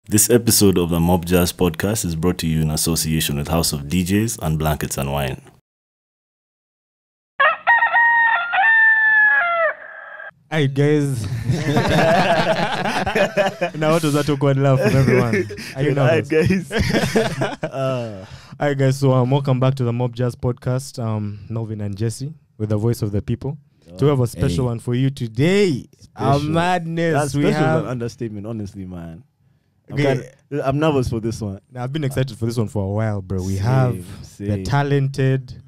This episode of the Mob Jazz Podcast is brought to you in association with House of DJs and Blankets and Wine. Hi guys. Now what was that awkward laugh from everyone? Are you Hi nervous? guys. Hi guys, so welcome back to the Mob Jazz Podcast. Melvin and Jesse with the voice of the people. To have a special one for you today. A madness. That's we special have. an understatement, honestly, man. Okay. I'm nervous for this one. Now, I've been excited for this one for a while, bro. We have the Same. talented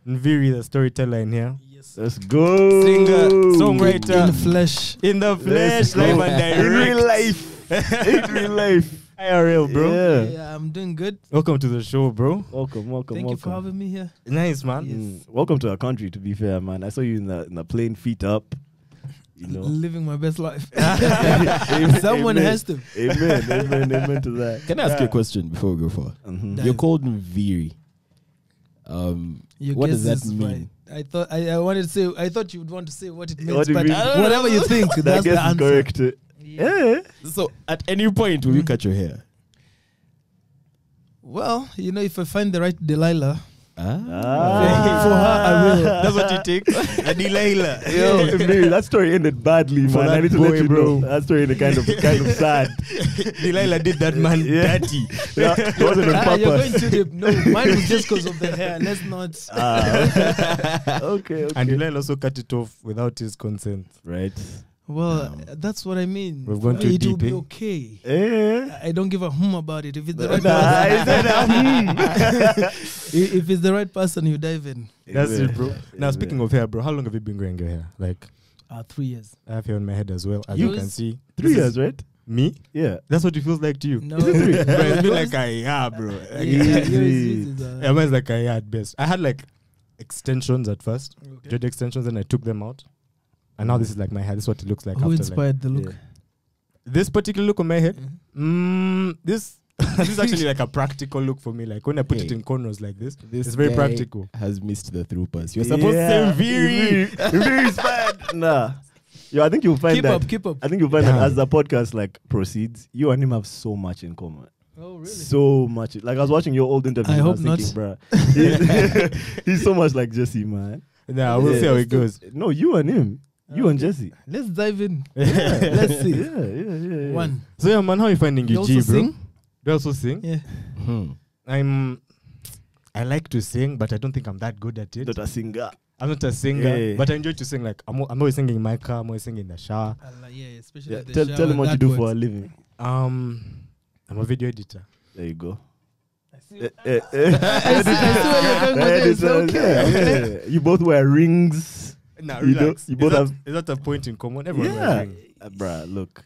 Nviiri The Storyteller in here. Let's go. Singer, songwriter, In the flesh. in the Let's flesh, go. live and In direct. real life. In real life. IRL, bro. Yeah. Yeah, I'm doing good. Welcome to the show, bro. Welcome. Thank you for having me here. Nice, man. Yes. Welcome to our country, to be fair, man. I saw you in the plane, feet up. You know. Living my best life. Amen, Someone amen. has to. Amen to that. Can I ask you a question before we go far? Mhm. You're called Nviiri. Your What does guess that is mean? right. I thought I wanted to say. I thought you would want to say what it means, What it but means. whatever you think, That that's the guess is answer. correct. Yeah. So at any point will you cut your hair? Well, you know, if I find the right Delilah, for her Ah. I will. That's what it takes. A Delilah. Yo, Nviiri, that story ended badly, For man. that I need to boy, let you bro. know. That story ended kind of sad. Delilah did that man Yeah. dirty. Yeah, it wasn't on You're going purpose. to the no. Mine was just because of the hair. Let's not. Okay. And Delilah also cut it off without his consent. Right. Well, that's what I mean. We've gone For too me, it will deep, be eh? okay. Eh? I don't give a about it. If it's the right Nah, I person, said that. if it's the right person, you dive in. That's Amen. it, bro. Now, speaking of hair, bro, how long have you been growing your hair? Like, 3 years. I have hair on my head as well, as you Yours? can see. 3 This years, is right? Me? Yeah. That's what it feels like to you. No, Bro, it's been like a year, bro. Yeah, Like, yours Easy. is, yeah, mine's like a year at best. I had like extensions at first, okay. dread extensions, and I took them out. And now this is like my hair. This is what it looks like Who after like, inspired the look? Yeah. this particular look on my head. Mhm. This this is actually like a practical look for me. Like when I put it Hey. in corners like this, This it's very guy practical. has missed the through pass. You're supposed to Yeah. say Nviiri. Nviiri is bad. Nah. Yo, I think you'll find Keep that. up, keep up. I think you'll find Damn. that as the podcast like proceeds, you and him have so much in common. Oh, really? So much. Like I was watching your old interview. I and hope was not. thinking, bruh, he's so much like Jesse, man. Nah, we'll Yeah. see how it goes. No, you and him. You and Okay. Jesse. Let's dive in. Yeah. Let's see. Yeah. One. So yeah, man, how are you finding You your also G, bro? sing? Do you also sing? Yeah. I like to sing, but I don't think I'm that good at it. Not a singer. I'm not a singer, Yeah. but I enjoy to sing. Like I'm always singing in my car. I'm always singing in the shower. Yeah, especially Yeah, the tell shower, him what you that do works. for a living. I'm a video editor. There you go. I see. I I see where you're going with this. Okay. Yeah. You both wear rings. Nah, You relax. you both is, have. that, is that a point in common? Everyone wears Yeah. ring. Bruh, look.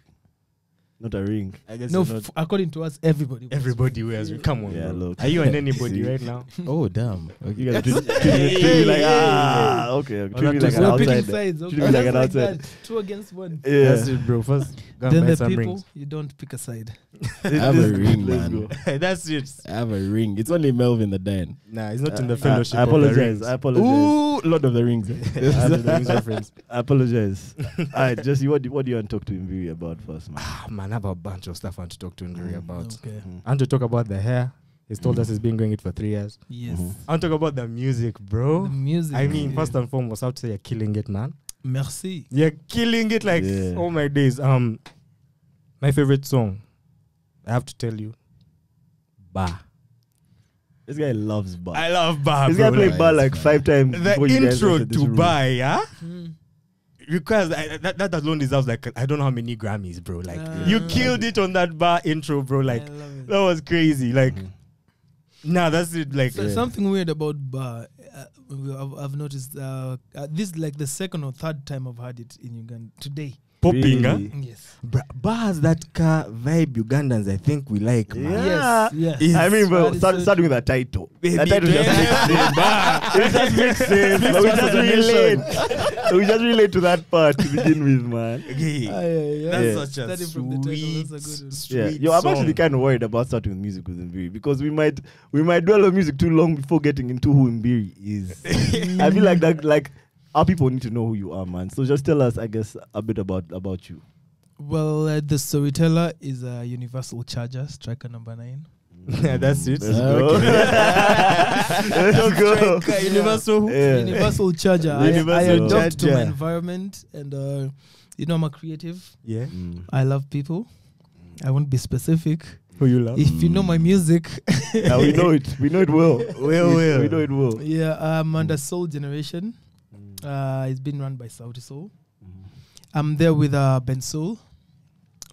Not a ring. I guess No, you're not- according to us, everybody. wears everybody wears ring. Come on, Yeah, bro. look. Are you on anybody See? right now? Oh damn. Okay. You guys treat me like, okay. Treat me not like too an We're picking outsider. sides. Treat Okay. me like Just an like outsider. that. 2 against 1. Yeah. That's it, bro. First, go and Then buy the some people, rings. you don't pick a side. I have a ring, Let's man. go. That's it. I have a ring. It's only Melvin the Dan. Nah, it's not in the fellowship. I of the apologize. rings. I apologize. Ooh, Lord of the Rings. After the rings reference. I apologize. Alright, Jesse, what do you want to talk to Nviiri about first, man? Ah, man, I have a bunch of stuff I want to talk to Nviiri about. Okay. I want to talk about the hair. He's told us he's been going it for 3 years. Yes. I want to talk about the music, bro. The music. I mean, yeah. first and foremost, I would say you're killing it, man. Merci. You're killing it like, Yeah. oh my days. My favorite song, I have to tell you, Bar. This guy loves bar. I love Bar, This bro. guy played Like, bar like 5 times. the before you guys intro entered this to room. Bar, yeah? Mm. Requires that alone deserves like I don't know how many Grammys, bro. Like Ah. you killed it on that Bar intro, bro. Like I love it. that was crazy. Like, nah, that's it. Like, So something weird about bar. I've noticed. This is like the second or third time I've had it in Uganda today. popping, huh? Really? Yes. Bar has that car vibe Ugandans I think we like, man. Yeah. Yes. It's- I mean, bro, That is so starting with a title. Baby, That title just makes sense. It just makes sense. But we just relate. We just relate to that part to begin with, man. Okay. Yeah. That's such a Starting from the title, that's a good one. sweet Yeah, yo, I'm song. actually kind of worried about starting with music with Nviiri because we might dwell on music too long before getting into who Nviiri is. I feel like that, like our people need to know who you are, man. So just tell us, I guess, a bit about you. Well, the Storyteller is a universal charger, striker number 9. Yeah, that's it. Let's go. Let's go. Universal. Yeah. Universal charger. I Universal adopt to my charger. environment, and I'm a creative. Yeah. I love people. I won't be specific. Who you love? If you know my music, Yeah, we know it. We know it well. We know it well. yeah, I'm under Soul Generation. It's been run by Sauti Soul. I'm there with Ben Soul,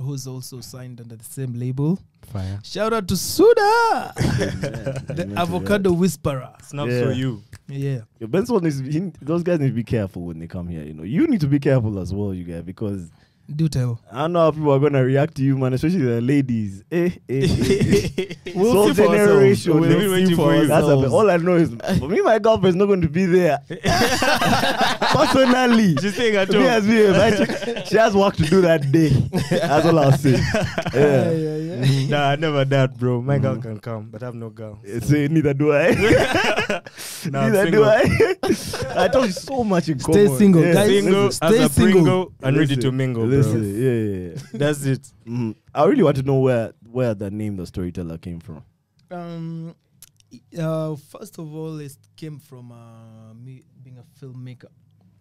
who's also signed under the same label. Fire. Shout out to Suda, the avocado whisperer. Snaps Yeah. for you. Yeah. Your Benson those guys need to be careful when they come here. You need to be careful as well, you guys, because Do tell. I don't know how people are gonna react to you, man. Especially the ladies. We'll Soul see for ourselves. generation. We'll be waiting for you. That's all I know is, for me, my girlfriend's not going to be there. Personally, She's staying at she home. she has work to do that day. That's all I'll say. Yeah. Nah, I never doubt, bro. My girl can come, but I have no girl. Say neither do I. Nah, I'm Neither do I. I told you so much in Stay common. single, Yeah. guys. Single, Listen, as Stay a single. Pringle, and ready to listen, mingle, Listen, bro. yeah. That's it. I really want to know where the name The Storyteller came from. First of all, it came from me being a filmmaker.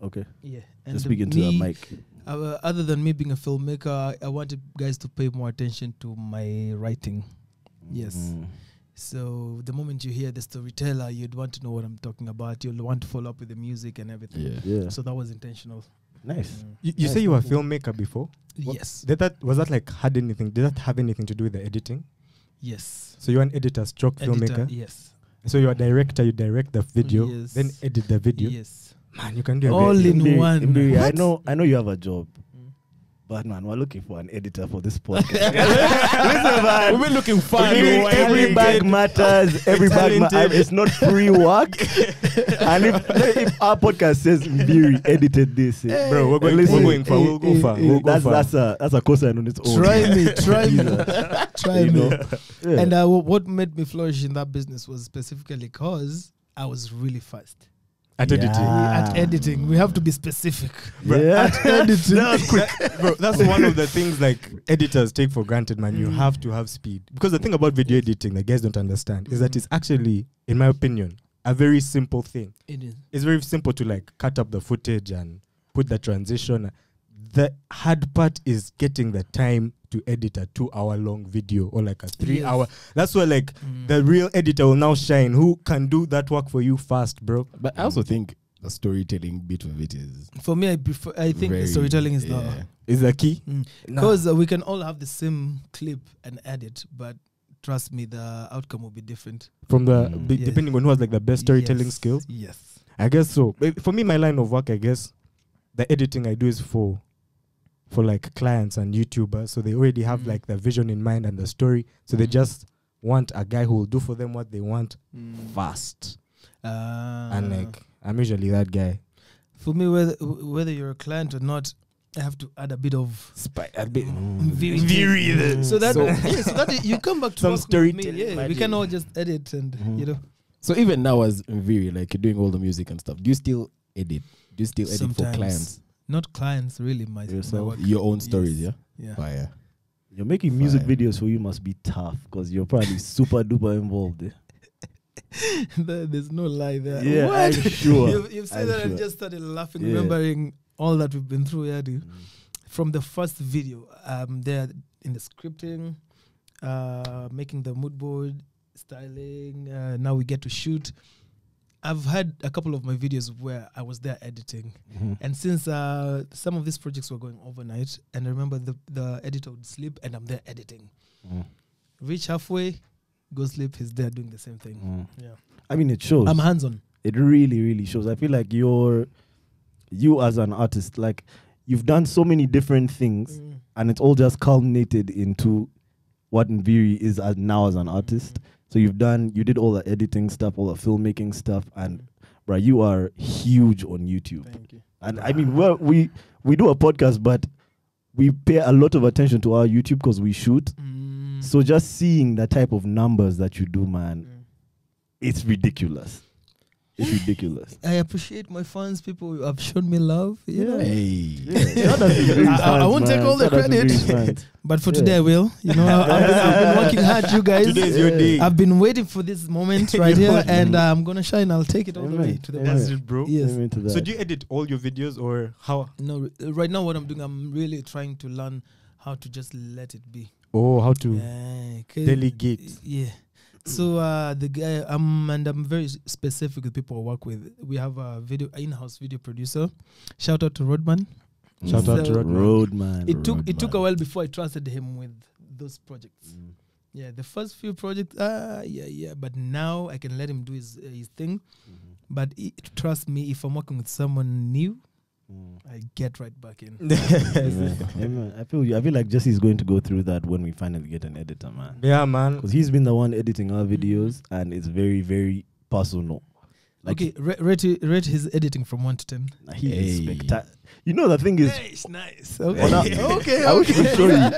Okay. Yeah. Just speaking to the mic. Other than me being a filmmaker, I wanted guys to pay more attention to my writing. Yes. So the moment you hear The Storyteller, you'd want to know what I'm talking about. You'll want to follow up with the music and everything. Yeah. So that was intentional. Nice. You say you were a filmmaker before? Yes. Was that like had anything? Did that have anything to do with the editing? Yes. So you're an editor, stroke filmmaker. Yes. So you're a director. You direct the video, Yes. then edit the video. Yes. Man, you can do All everything. in one. Nviiri, What? I know you have a job. But man, we're looking for an editor for this podcast. Listen, man. We've been looking fun. Every bag matters. Every bag Talented. It's not free work. And if our podcast says Nviiri edited this, Bro, we're going far. We'll go far. We'll go far. that's a cosign on its own. Try me. Try You me. know? Yeah. And what made me flourish in that business was specifically because I was really fast At editing. Yeah. at editing. We have to be specific. Yeah. At editing. That was quick. Bro, that's one of the things like editors take for granted, man. You have to have speed. Because the thing about video editing that guys don't understand is that it's actually, in my opinion, a very simple thing. It is. It's very simple to like cut up the footage and put the transition. The hard part is getting the time to edit a 2-hour long video or like a 3-hour. That's where like the real editor will now shine, who can do that work for you fast, bro. But I also think the storytelling bit of it is For me, I think very, storytelling is Is the key. because we can all have the same clip and edit, but trust me, the outcome will be different. From the Yeah. depending on who has like the best storytelling Yes. skills. Yes. I guess so. But for me, my line of work, I guess, the editing I do is for like clients and YouTubers. So they already have like the vision in mind and the story. So they just want a guy who will do for them what they want fast. And like, I'm usually that guy. for me, whether you're a client or not, I have to add a bit of Nviiri. so that you come back to Some work with me. storytelling Yeah, we magic. can all just edit and you know. So even now as Nviiri, like you're doing all the music and stuff, do you still edit? Do you still edit Sometimes. for clients? Not clients, really. My Yourself? work. Your own stories, Yes. yeah? Yeah. Fire. You're making music Fine. videos for you must be tough because you're probably super duper involved. There's no lie there. Yeah, What? I'm sure. You've said I'm that and sure. just started laughing, Yeah. remembering all that we've been through. Yeah, dude. From the first video, there in the scripting, making the mood board, styling. Now we get to shoot. I've had a couple of my videos where I was there editing, and since some of these projects were going overnight, and I remember the editor would sleep, and I'm there editing. Reach halfway, go sleep. He's there doing the same thing. Yeah, I mean, it shows. I'm hands on. It really, really shows. I feel like you as an artist, like you've done so many different things, and it's all just culminated into what Nviiri is now as an artist. So you did all the editing stuff, all the filmmaking stuff, and bro, you are huge on YouTube. Thank you. And I mean, we do a podcast, but we pay a lot of attention to our YouTube because we shoot. So just seeing the type of numbers that you do, man, it's ridiculous. It's ridiculous. I appreciate my fans. People who have shown me love. You know? Hey. Shout out to Nviiri's I fans, won't take man. all the Shout out to credit. Nviiri's fans. But for Yeah. today, I will. You know, I've been working hard, you guys. Today is your day. I've been waiting for this moment right here, and I'm gonna shine. I'll take it all the Amen. way to the Amen. That's it, bro. Yes. Amen to that. So do you edit all your videos or how? No, right now what I'm doing, I'm really trying to learn how to just let it be. Oh, how to Yeah, 'cause- delegate. Yeah. So the guy, I'm very specific with people I work with. We have a in-house video producer. Shout out to Rodman. Shout out to So Rodman. Roadman. It took a while before I trusted him with those projects. Yeah, the first few projects, but now I can let him do his thing. But trust me, if I'm working with someone new, I get right back in. Amen. I feel like Jesse's going to go through that when we finally get an editor, man. Yeah, man. Because he's been the one editing our videos, and it's very, very personal. Like, Okay, rate his editing from 1 to 10. he is Hey. spectacular. You know, the thing is, Nice. Oh, Okay. no. okay. I wish we could show you.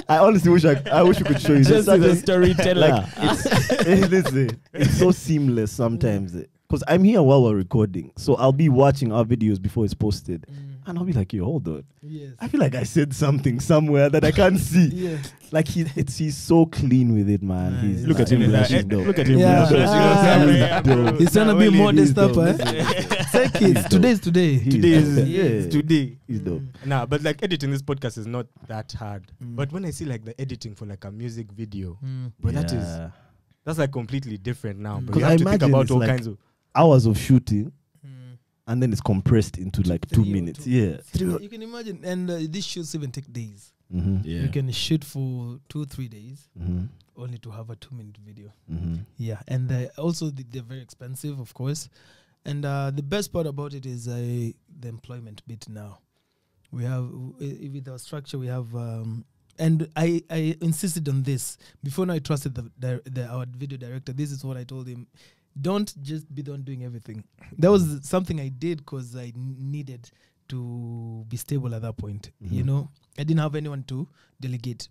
I honestly wish I wish we could show you. Just There's the certain- storyteller. Like, it's so seamless sometimes. Because I'm here while we're recording, so I'll be watching our videos before it's posted, and I'll be like, "Yo, hold on." Yes. I feel like I said something somewhere that I can't see. Yeah. Like he's so clean with it, man. He's Look at him, he's look dope. at him. Yeah. Dope. He's trying to be modest up, dope. Say kids, today's today. Today is Yeah. today. He's dope. Nah, but like editing this podcast is not that hard. Mm. But when I see like the editing for like a music video, Mm. bro, Yeah. that's like completely different now. But 'Cause you I have to think imagine about it's all like- kinds of. Hours of shooting, Mm. and then it's compressed into like 2 3 or minutes. 2. Yeah. You can imagine, and these shoots even take days. Mm-hmm. Yeah. You can shoot for 2-3 days Mm-hmm. only to have a 2-minute video. Mm-hmm. Yeah, and also they're very expensive, of course. And the best part about it is the employment bit now. We have, with our structure, we have, and I insisted on this. Before now I trusted our video director. This is what I told him. Don't just be the one doing everything. That was something I did because I needed to be stable at that point. You know, I didn't have anyone to delegate.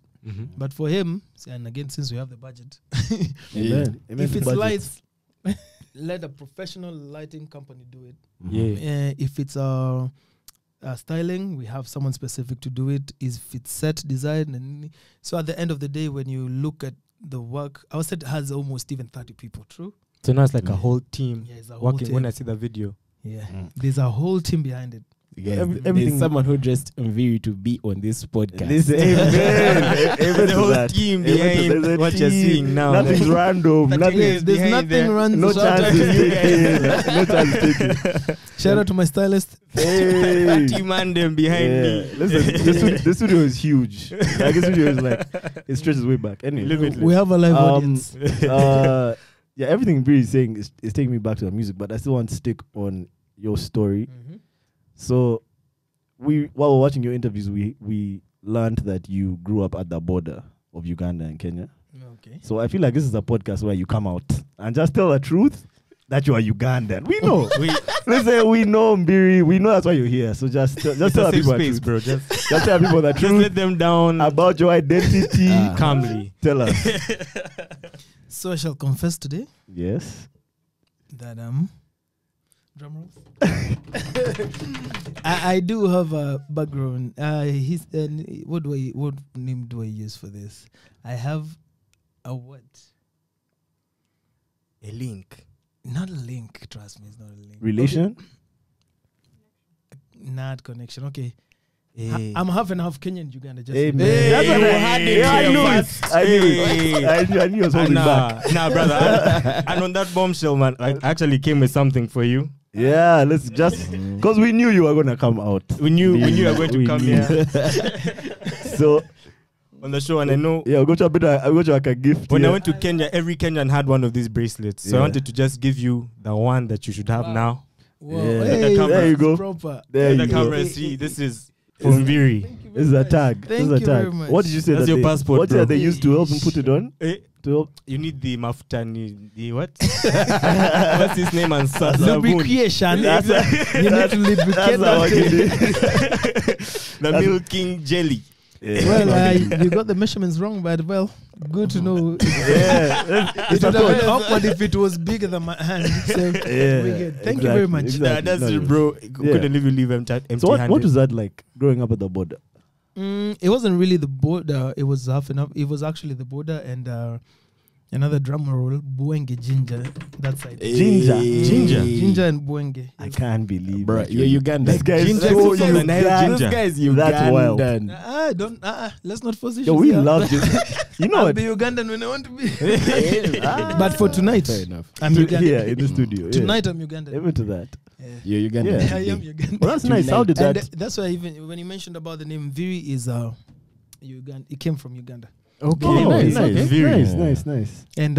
But for him, and again, since we have the budget, Amen. Amen if to it's budget. lights, let a professional lighting company do it. Yeah. If it's styling, we have someone specific to do it. If it's set design, and so at the end of the day, when you look at the work, our set has almost even 30 people. True. So now it's like a whole team Yeah, it's a whole working. team. When I see the video, Yeah, there's a whole team behind it. Guys, Everything- there's someone who dressed Nviiri to be on this podcast. This, amen. Amen the to whole that. team Amen to behind that. what you're Team. seeing now. Nothing's random. Nothing. is There's behind nothing there. runs. No shout out chance to is you guys. taken. No chance is taken. Shout out to my stylist. Hey. Team man them behind me. Listen, the studio is huge. Like, the studio is like, it stretches way back. Anyway, Limitless. We have a live audience. yeah, everything Nviiri is saying is taking me back to the music, but I still want to stick on your story. So, while we're watching your interviews, we learned that you grew up at the border of Uganda and Kenya. Okay. So I feel like this is a podcast where you come out and just tell the truth that you are Ugandan. We know. Listen, we know Nviiri. We know that's why you're here. So just tell It's the a safe people the space, truth. bro. Just Just tell people the just truth let them down about your identity. calmly. Tell us. So I shall confess today Yes. that drum rolls. I do have a background. What name do I use for this? I have a what? A link. Not a link. Trust me, it's not a link. Relation? Not connection. Okay. Hey. I'm half and half Kenyan, Uganda. Just Hey, man. Hey, That's what you I had it yeah, I here knew it. first. I knew Hey. it. I knew it was holding back. Nah, brother. And on that bombshell, man, I actually came with something for you. Yeah, let's just because we knew you were gonna come out. We knew you were going to We come knew. here So on the show, and I know yeah, I got you like a gift. when I here. went to Kenya, every Kenyan had one of these bracelets. So I Yeah. wanted to just give you the one that you should have now. Whoa. Yeah. Hey, There this you is go. Proper. There the you go. camera see this is from Nviiri. This is a tag. Thank This is you a tag. very much. What did you say? That's that your they- passport, What bro. did they used to help him put it on? Eh, To help. you need the maftani, the what? What's his name? And Lubrication. That's You need to lubricate That's how I that did thing. it. the milking jelly. Yeah. Well, you got the measurements wrong, but well, Good to know. Yeah. It would have been awkward if it was bigger than my hand. So Yeah, we good. Thank you very much. exactly. That's No, it, no. bro. Yeah. Couldn't leave empty-handed. So what was that like growing up at the border? It wasn't really the border. It was half and half. It was actually the border and another drum roll, Buenge Ginger. That side. Ginger. Ginger and Buenge. I can't believe Bro, it. you're Ugandan. This guy is Ginger so is from the Nile Ugandan. ginger. This guy is That's wild. Ugandan. Don't. Let's not force it. Yo, we love you. You know I'll what? be Ugandan when I want to be. But for tonight, Fair enough. I'm Ugandan. Here in the studio. Yeah. Tonight I'm Ugandan. Even to that. You're Ugandan. Yeah. I am Ugandan. Well, that's nice. How did And that? that's why even when you mentioned about the name Nviiri is Uganda. It came from Uganda. Okay, Oh, nice. nice, Very nice. And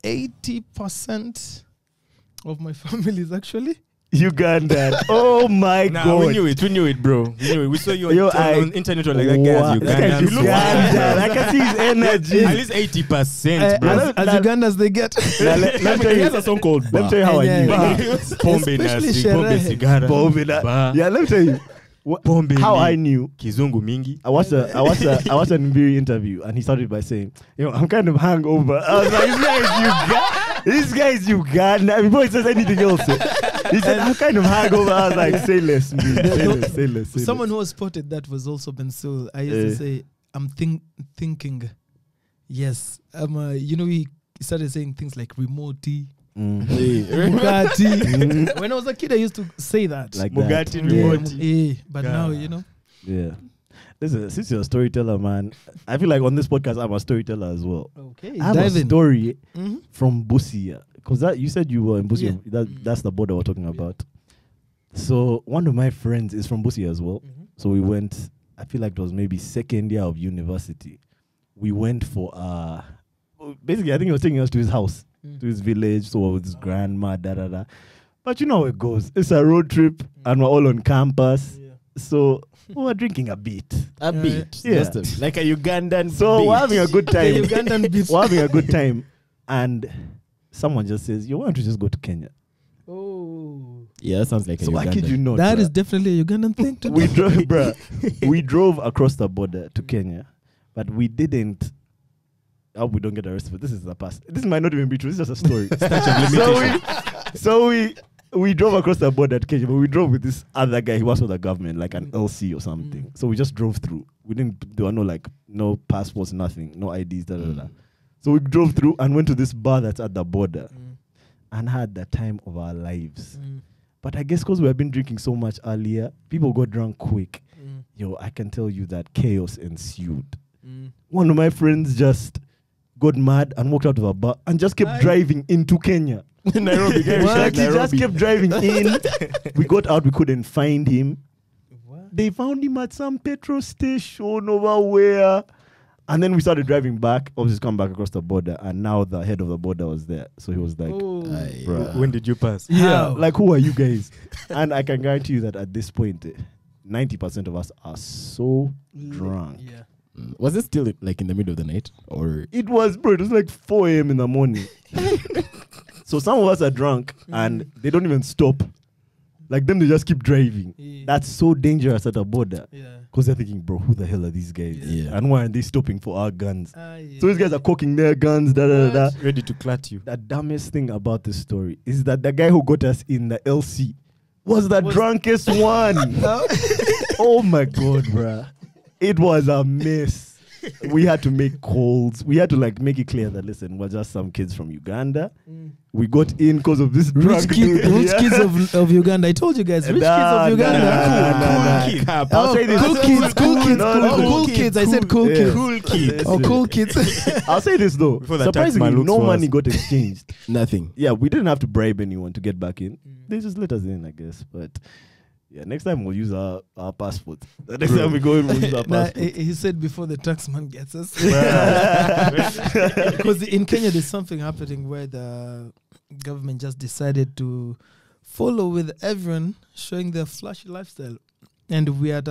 80% of my family is actually Ugandan. Oh my Nah, god. we knew it, bro. We saw you Yo, on internet or like that guy Wow. is That guy's Ugandan. You look Ugandan. I can see his energy. at least 80%, bro. as Uganda as they get. Now, let me tell He you. has a song called Let me tell you how I Yeah, knew. yeah. Pombe na Especially pombe sherehe. sigara. Pombe na- Ba. Yeah, let me tell you. Pombe How ni I knew. Kizungu mingi. I watched an Nviiri interview and he started by saying, I'm kind of hangover. I was like, this guy is Uganda. Before he says anything else, he said, I'm kind of hangover. I was like, say less, Nviiri. Say less. Someone who has spotted that was also Bensoul. I used to say, I'm thinking. Yes. He started saying things like remotey, Bugatti. When I was a kid, I used to say that. Like Bugatti that. remote. But Yeah. now, Yeah. Listen, since you're a storyteller, man, I feel like on this podcast, I'm a storyteller as well. Okay. I have dive a in. story Mhm. from Busia. Because that you said you were in Busia. Yeah. That's the border we're talking about. So one of my friends is from Busia as well. Mhm. So we went, I feel like it was maybe second year of university. We went for basically I think he was taking us to his house, to his village, so with his grandma, da. But you know how it goes. It's a road trip and we're all on campus. Yeah. So we were drinking a bit. A bit. Yeah. Just like a Ugandan So beat. we're having a good The time. Ugandan beat. We're having a good time. And someone just says, why don't you just go to Kenya? Oh. Yeah, that sounds like a So I kid Ugandan. you not. That bruh. is definitely a Ugandan thing to do. We drove, bruh. We drove across the border to Kenya, but we didn't. I hope we don't get arrested. But this is the past. This might not even be true. This is just a story. So we drove across the border to Kenya, but we drove with this other guy. He was with the government, like an LC or something. So we just drove through. We didn't. There were no passports, nothing, no IDs, da. So we drove through and went to this bar that's at the border, and had the time of our lives. But I guess because we had been drinking so much earlier, people got drunk quick. Yo, I can tell you that chaos ensued. One of my friends just got mad and walked out of a bar and just kept driving into Kenya. Nairobi. Like he just kept driving in. We got out, we couldn't find him. They found him at some petrol station over where. And then we started driving back, obviously come back across the border, and now the head of the border was there. So he was like, bruh. When did you pass? Yeah, like who are you guys? And I can guarantee you that at this point, 90% of us are so drunk. Yeah. Was it still like in the middle of the night? Or It was like 4 a.m. in the morning. So some of us are drunk and they don't even stop. Like them, they just keep driving. Yeah. That's so dangerous at the border. Yeah. Because they're thinking, bro, who the hell are these guys? Yeah. And why aren't they stopping for our guns? Yeah. So these guys are cocking their guns, da. Ready to clat you. The dumbest thing about this story is that the guy who got us in the LC was the drunkest one. Oh my God, bruh. It was a mess. We had to make calls. We had to make it clear that, listen, we're just some kids from Uganda. We got in because of this drunk dude. Rich kids of Uganda. I told you guys, rich kids of Uganda. Cool kid. Oh, I'll say this. cool kids, cool kids, No, cool kids. I said cool Yeah. kids. Cool kids. Oh, cool kids. I'll say this though. Before the tax man Surprisingly, looks no for money us. got exchanged. nothing? Yeah, we didn't have to bribe anyone to get back in. They just let us in, I guess. But yeah, next time we'll use our passport. The next time we go in, we'll use our Nah, passport. he said before the taxman gets us. Because in Kenya, there's something happening where the government just decided to follow with everyone showing their flashy lifestyle. And we are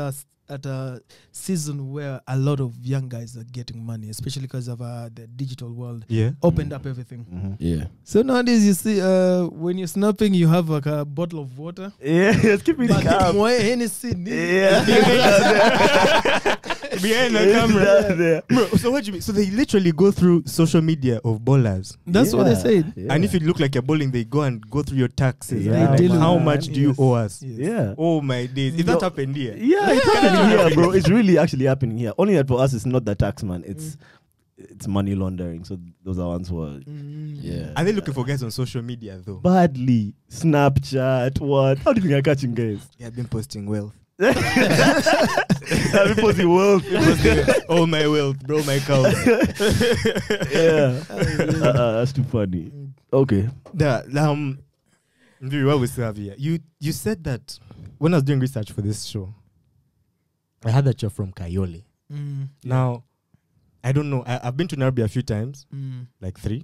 at a season where a lot of young guys are getting money, especially because of the digital world. Yeah. Opened up everything. Mhm. Yeah. So nowadays, you see, when you're snapping, you have like a bottle of water. Yeah, just keep it But calm. more Hennessy. Yeah. behind the camera. Bro, so what do you mean? So they literally go through social media of ballers. That's what they said. Yeah. And if you look like you're bowling, they go through your taxes. Yeah, And like, man. how much do you Yes. owe us? Yes. Yeah. Oh my days. Is that happened here? Yeah, it's happening here, bro. It's really actually happening here. Only that for us, it's not the tax man. It's money laundering. So those are ones who are Yeah. Are they looking for guys on social media though? badly Snapchat. What? How do you think I'm catching guys? Yeah, I've been posting wealth. I've been posting world. All my wealth, bro, my cows. Yeah, that's too funny. Okay. Nviiri, what we still have here? You said that when I was doing research for this show, I heard that you're from Kayole. Now, I don't know. I've been to Nairobi a few times, like 3,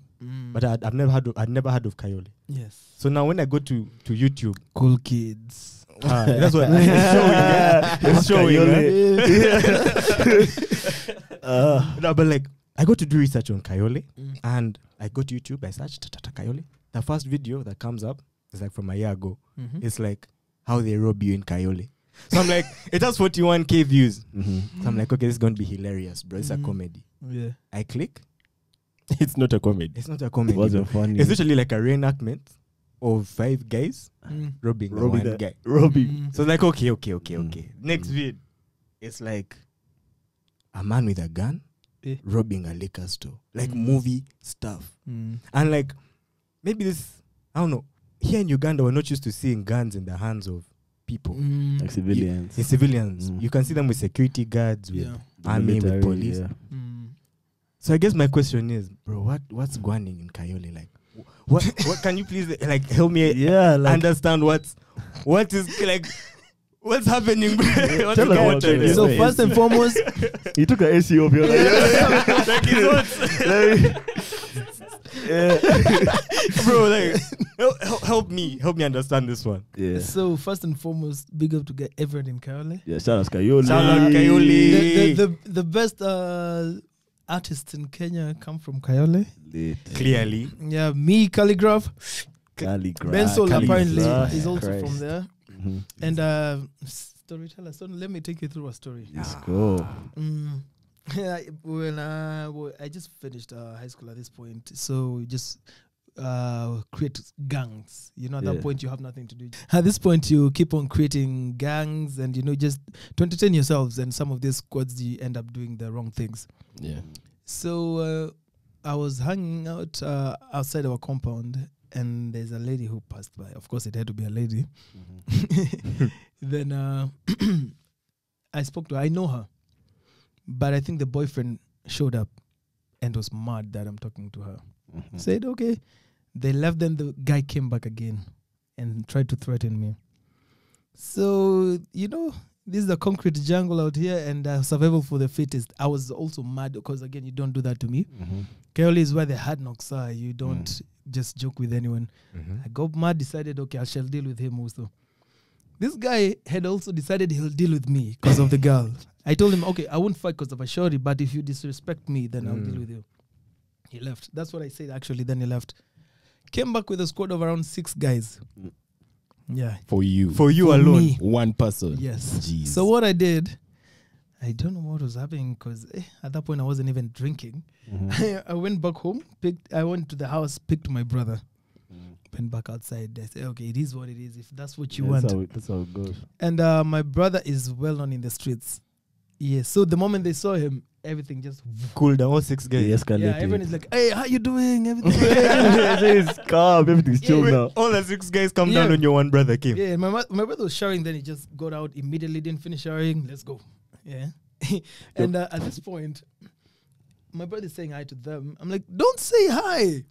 but I'd never heard of Kayole. Yes. So now when I go to YouTube, Cool kids. that's what it's showing. No, but like I go to do research on Kayole, and I go to YouTube. I search Kayole. The first video that comes up is like from a year ago. It's like how they rob you in Kayole. So I'm like, it has 41K views. So I'm like, okay, this is going to be hilarious, bro. It's a comedy. Yeah. I click. It's not a comedy. It's not a It comedy. wasn't bro. funny. It's literally like a reenactment of 5 guys robbing the one guy. So like, okay. Next vid, it's like a man with a gun robbing a liquor store. Like movie stuff. And like, maybe this, I don't know, here in Uganda, we're not used to seeing guns in the hands of people. Like civilians. In civilians. You can see them with security guards, with army, Military, with police. yeah. So I guess my question is, bro, what's going on in Kayole? Like, what can you please like help me understand what is like what's happening, bro? Tell us what it is. So first and foremost, He took an SEO of your bro, like help me understand this one. Yeah. so first and foremost, big up to get everyone in Kayole. Yeah, shout out Kayole. Shout out Kayole. The best artists in Kenya come from Kayole. Lit. Clearly. Yeah, me, Calligraph. Calligraph. Bensoul apparently Calligraph. is also Christ. from there. Mhm. And storyteller. So let me take you through a story. Let's go. Yeah, I just finished high school at this point, so just create gangs. You know, at that point you have nothing to do. At this point, you keep on creating gangs, and just to entertain yourselves. And some of these squads, you end up doing the wrong things. Yeah. So I was hanging out outside our compound, and there's a lady who passed by. Of course, it had to be a lady. Then I spoke to her. I know her, but I think the boyfriend showed up and was mad that I'm talking to her. Said, okay. They left, then the guy came back again and tried to threaten me. So, this is the concrete jungle out here, and survival for the fittest. I was also mad because, again, you don't do that to me. Kayole is where the hard knocks are. You don't just joke with anyone. I got mad, decided, okay, I shall deal with him also. This guy had also decided he'll deal with me because of the girl. I told him, okay, I won't fight because of a shorty, but if you disrespect me, then I'll deal with you. He left. That's what I said, actually. Then he left. Came back with a squad of around 6 guys. Yeah. For you. For you For alone. me. One person. Yes. Jeez. So what I did, I don't know what was happening because at that point I wasn't even drinking. I went back home, I went to the house, picked my brother. Went back outside. I said, okay, it is what it is. If that's what you want. That's how it goes. And my brother is well known in the streets. Yes. So the moment they saw him, everything just Cool down. All 6 guys. They escalated. yeah. Everyone is like, "Hey, how you doing? Everything." It's calm. Everything's chill now. All the 6 guys come down when your one brother came. Yeah. My brother was showering. Then he just got out immediately. Didn't finish showering. Let's go. Yeah. And at this point, my brother's saying hi to them. I'm like, don't say hi.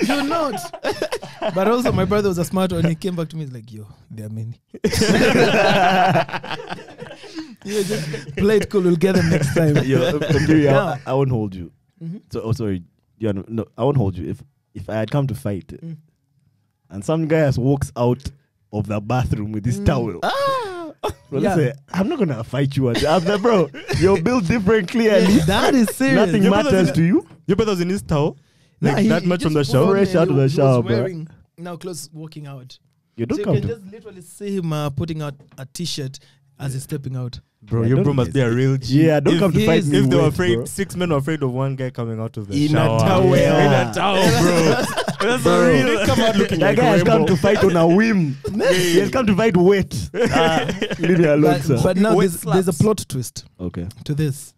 You're not. But also, my brother was a smart one. He came back to me. He's like, yo, there are many. Yeah, just play it cool. We'll get them next time. Yo, Yeah. I won't hold you. So, sorry. Yeah, no, I won't hold you. If I had come to fight, and some guy has walks out of the bathroom with his towel. Well, Yeah. listen, I'm not gonna fight you. After, bro, you're built different. Clearly, That is serious. nothing Your matters brother's- to you. Your brother's in his towel. Nah, Like that much just from the put shower. on Fresh and out of the he was shower, bro. wearing now clothes walking out. You So don't you come can to. just literally see him putting out a t-shirt as he's stepping out. Bro, Yeah, your don't bro must get be a real G. Yeah, don't If- come to he fight is- me. If they were wait, afraid, bro. 6 men were afraid of one guy coming out of the In a shower. towel. In a towel, bro. That's Bro, a real. come out looking That like guy has come Rambo. to fight on a whim. He has come to fight wet. Leave me alone, sir. But now Wet there's a slaps. plot twist Okay. to this.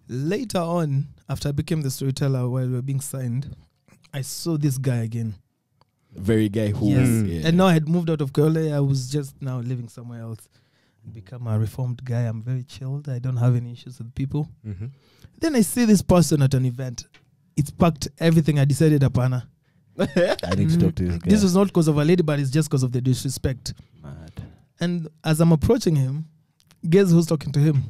Later on, after I became the storyteller while we were being signed, I saw this guy again. Very guy who Yes. was, yeah. And now I had moved out of Kole. I was just now living somewhere else. Become a reformed guy. I'm very chilled. I don't have any issues with people. Mhm. Then I see this person at an event. It's packed everything. I decided upon. I need to talk to this guy. This was not because of a lady, but it's just because of the disrespect. Mad. And as I'm approaching him, guess who's talking to him?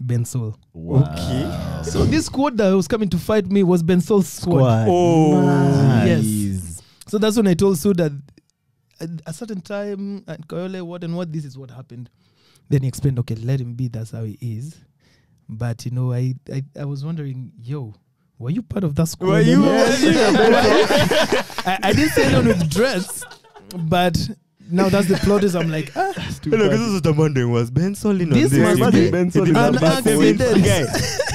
Ben Sol. Wow. So this squad that was coming to fight me was Ben Sol's squad. Squad. Oh. Mad. Yes. So that's when I told Sue that at a certain time at Koyole, what this is what happened. Then he explained, okay, let him be, that's how he is. But you know, I was wondering, yo, were you part of that squad? Were you? I didn't say anyone with dreads, but now that's the plot is I'm like, Look, this is what I'm wondering. Was Ben Sol in on This this? must You be get- Ben Sol He in did an the accident. seventh guy.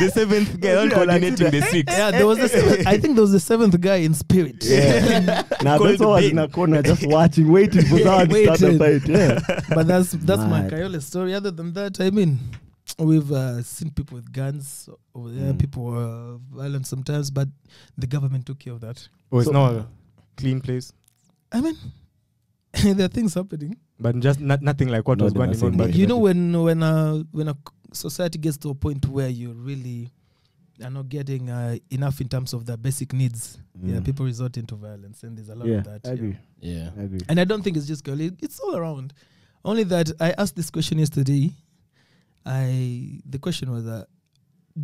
The seventh guy, Yeah, not like coordinating that. the six. yeah, there was I think there was the seventh guy in spirit. Yeah. Now Call that's it all I was Ben. in a corner just watching, waiting for someone to start the Waiting. fight. Yeah. But that's my Mad. Kayole story. Other than that, I mean, we've seen people with guns over there. People were violent sometimes, but the government took care of that. Oh, it's So- not a clean place. I mean, there are things happening. But just nothing like what Not was in the going same on back way. in You the know, when a society gets to a point where you really are not getting enough in terms of the basic needs, yeah, Mm. people resort into violence, and there's a lot Yeah, of that. I yeah. agree. Yeah. I agree. And I don't think it's just girly. It's all around. Only that I asked this question yesterday. The question was,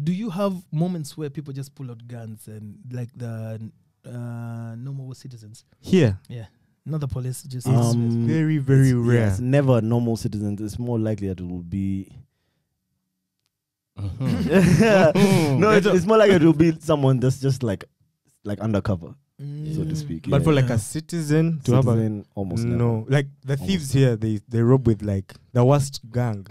do you have moments where people just pull out guns and like the normal citizens? Here, Yeah, not the police. Just it's very, very It's- rare. yeah, it's never normal citizens. It's more likely that it will be. No, it's more likely it will be someone that's just like undercover, so to speak. But for yeah. like a citizen to have a Citizen, almost never. no, like the Almost thieves here, they rob with like the worst gang.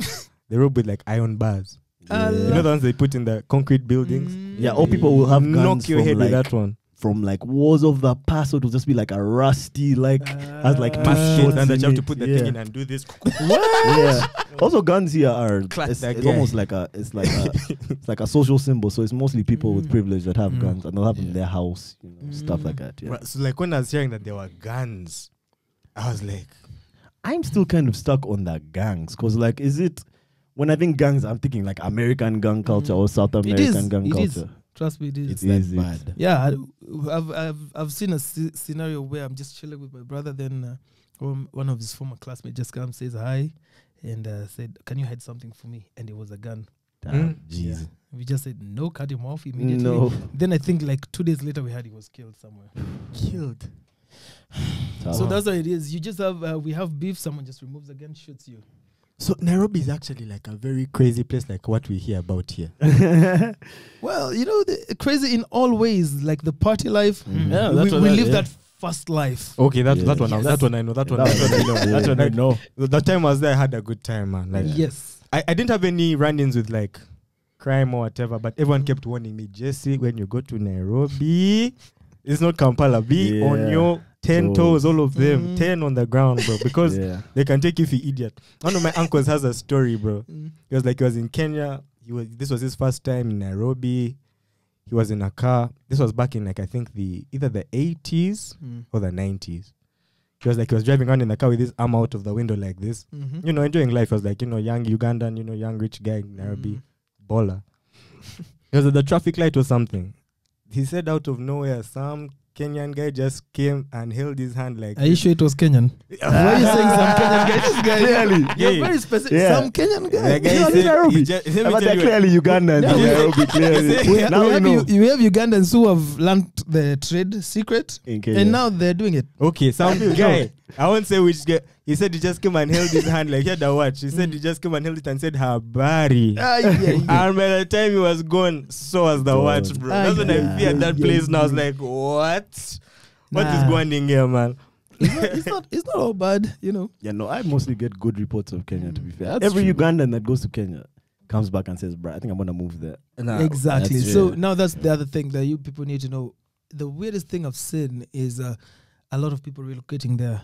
They rob with like iron bars. Yeah. You know the ones they put in the concrete buildings. Yeah, all people will have guns knock your from head with like that one. from like wars of the past. So it will just be like a rusty has like two Mask shots and that in you have to it. put the Yeah. thing in and do this. Yeah. Also, guns here are Class it's, that it's guy. almost like it's like a social symbol. So it's mostly people with privilege that have guns, and they'll have them in their house, stuff like that. Yeah. Right, so like when I was hearing that there were guns, I was like, I'm still kind of stuck on that gangs, because like, is it when I think gangs, I'm thinking like American gang culture or South American gang It is. culture. Trust me, it is. It's Is that it? bad. Yeah, I've seen a scenario where I'm just chilling with my brother. Then one of his former classmates just comes, says hi, and said, "Can you hide something for me?" And it was a gun. Damn, Mm. jeez. Yeah. We just said no, cut him off immediately. No. Then I think like 2 days later we heard he was killed somewhere. killed. So that's what it is. You just have we have beef. Someone just removes the gun, shoots you. So Nairobi is actually like a very crazy place, like what we hear about here. Well, you know, crazy in all ways. Like the party life, Yeah, we that's what live yeah. that fast life. Okay, that Yeah. that one, Yes. that one I know. That one, That that one I know. one, That yeah. one I I know. know. The time I was there, I had a good time, man. Like Yes. I didn't have any run-ins with like crime or whatever, but everyone kept warning me, Jesse, when you go to Nairobi, it's not Kampala. Be on Yeah. your 10 toes, all of them, 10 on the ground, bro, because Yeah. they can take you for idiot. One of my uncles has a story, bro. Mm. He was like, he was in Kenya. This was his first time in Nairobi. He was in a car. This was back in like I think either the 80s or the 90s. He was like, he was driving around in the car with his arm out of the window like this, Mhm. you know, enjoying life. He was like, you know, young Ugandan, you know, young rich guy in Nairobi, baller. He was at the traffic light or something. He said out of nowhere, some Kenyan guy just came and held his hand like. Are you sure it was Kenyan? Why are you saying some Kenyan guy? This guy, Clearly. you're Yeah. very specific. Yeah. Some Kenyan guy. The guy You are in said, Nairobi. he just, let me But tell they're you, clearly Ugandans Yeah, in we- Nairobi, clearly. We, Now you know. we have Ugandans who have learned the trade secret, In Kenya. and now they're doing it. okay, some guy, I won't say which guy, he said he just came and held his hand like, he had a watch. He said he just came and held it and said, Habari. And by the time he was gone, so was the So watch, was- bro. That's when I feared that place now. I was like, what? What is Nah. going in here, man? It's not all bad, you know. Yeah, no, I mostly get good reports of Kenya, to be fair. That's Every true. Ugandan that goes to Kenya, comes back and says, "Bruh, I think I'm gonna move there." Exactly. That's- So yeah. now that's the other thing that you people need to know. The weirdest thing I've seen is a lot of people relocating there.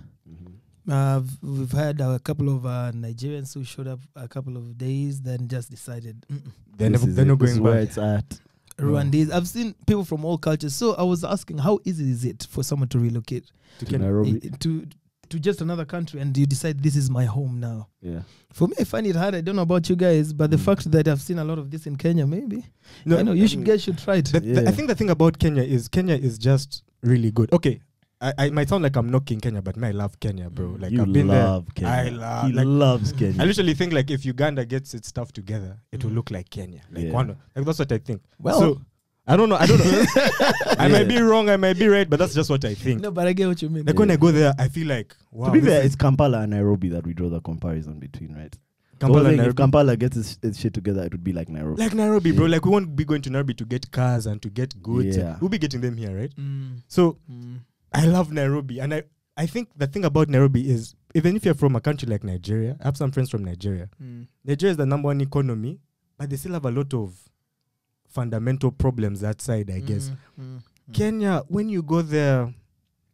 We've had a couple of Nigerians who showed up a couple of days, then just decided They're not This going is where back. it's at. Rwandese. I've seen people from all cultures. So I was asking, how easy is it for someone to relocate To Nairobi. to just another country and you decide this is my home now? Yeah. For me, I find it hard. I don't know about you guys, but the fact that I've seen a lot of this in Kenya, maybe. No, I know you guys should try it. Yeah. I think the thing about Kenya is just really good. Okay, I might sound like I'm knocking Kenya, but I love Kenya, bro. Like You I've been love there. Kenya. I love. He Like, loves Kenya. I literally think like if Uganda gets its stuff together, it will look like Kenya. Like Yeah. like that's what I think. Well- so, I don't know. I might be wrong. I might be right, but that's just what I think. No, but I get what you mean. Like when I go there, I feel like wow. To be this fair, is it's Kampala and Nairobi that we draw the comparison between, right? Kampala, If Nairobi. Kampala gets its shit together, it would be like Nairobi. Like Nairobi, bro. Yeah. Like we won't be going to Nairobi to get cars and to get goods. Yeah. We'll be getting them here, right? Mm. So Mm. I love Nairobi, and I think the thing about Nairobi is even if you're from a country like Nigeria, I have some friends from Nigeria. Mm. Nigeria is the number one economy, but they still have a lot of fundamental problems that side, I guess. Kenya, when you go there,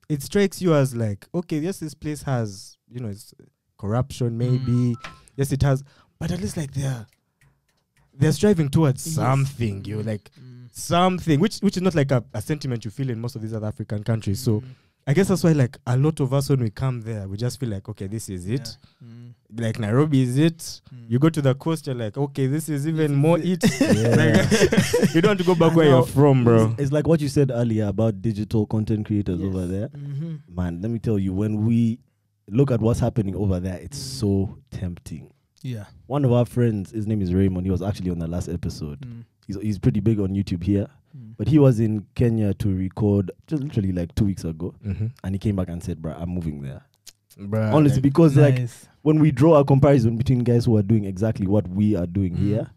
it strikes you as like, okay, yes, this place has, it's corruption, maybe. Yes, it has, but at least like they're striving towards Yes. something. You like something, which is not like a sentiment you feel in most of these other African countries. So I guess that's why like a lot of us when we come there, we just feel like, okay, this is it. Like Nairobi is it. You go to the coast, you're like, okay, this is even more it. Like, you don't have to go back where you're from, bro. It's like what you said earlier about digital content creators over there. Man, let me tell you, when we look at what's happening over there, it's so tempting. Yeah. One of our friends, his name is Raymond, he was actually on the last episode. He's pretty big on YouTube here. But he was in Kenya to record just literally like 2 weeks ago. And he came back and said, bro, I'm moving there. Bruh, Honestly, because like Nice. when we draw a comparison between guys who are doing exactly what we are doing here,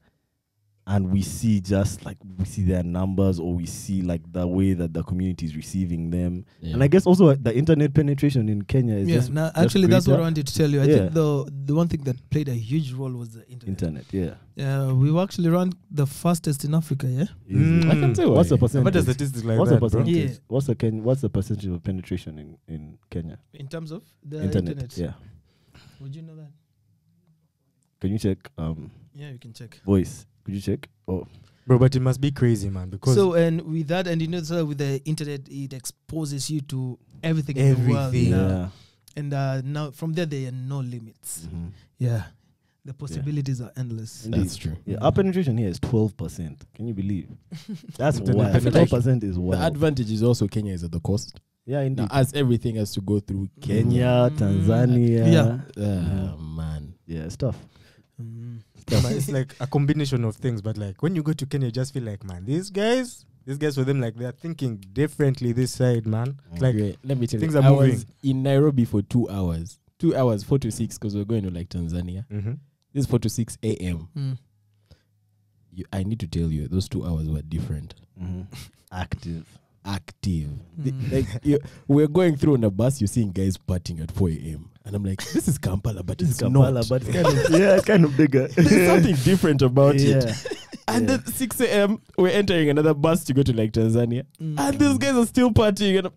and we see their numbers, or we see like the way that the community is receiving them. Yeah. And I guess also the internet penetration in Kenya is just Now, just actually, that's what I greater. wanted to tell you. I Yeah. think the one thing that played a huge role was the internet. yeah. We were actually ranked the fastest in Africa, yeah? Easy. I can say What's the why. percentage? but the statistics like What's that, the bro. percentage? Yeah. What's the percentage of penetration in Kenya? In terms of the Internet. Yeah. Would you know that? Can you check Yeah, you can check. voice? Could you check? Oh, Bro, but it must be crazy, man, because So, and with that, and so with the internet, it exposes you to everything in the world. Everything. Now. And now from there, there are no limits. Mhm. Yeah. The possibilities are endless. Indeed. That's true. Yeah, our penetration here is 12%. Can you believe? That's Internet wild. penetration. 12% is The wild. advantage is also Kenya is at the coast. Yeah, indeed. Now, as everything has to go through Kenya, Tanzania. Yeah. Man. Yeah, it's tough. man, it's like a combination of things. But like when you go to Kenya, you just feel like, man, these guys for them, like they're thinking differently this side, man. Like Great. Let me tell things you, are I moving. was in Nairobi for 2 hours. 2 hours, 4 to 6, because we're going to like Tanzania. This is 4 to 6 a.m. I need to tell you, those 2 hours were different. Active. We're going through on a bus, you're seeing guys partying at 4 a.m. And I'm like, this is Kampala, but This it's is Kampala, not. but it's kind of, yeah, it's kind of bigger. There's something different about it. Yeah. And then 6 a.m., we're entering another bus to go to like Tanzania. And these guys are still partying. And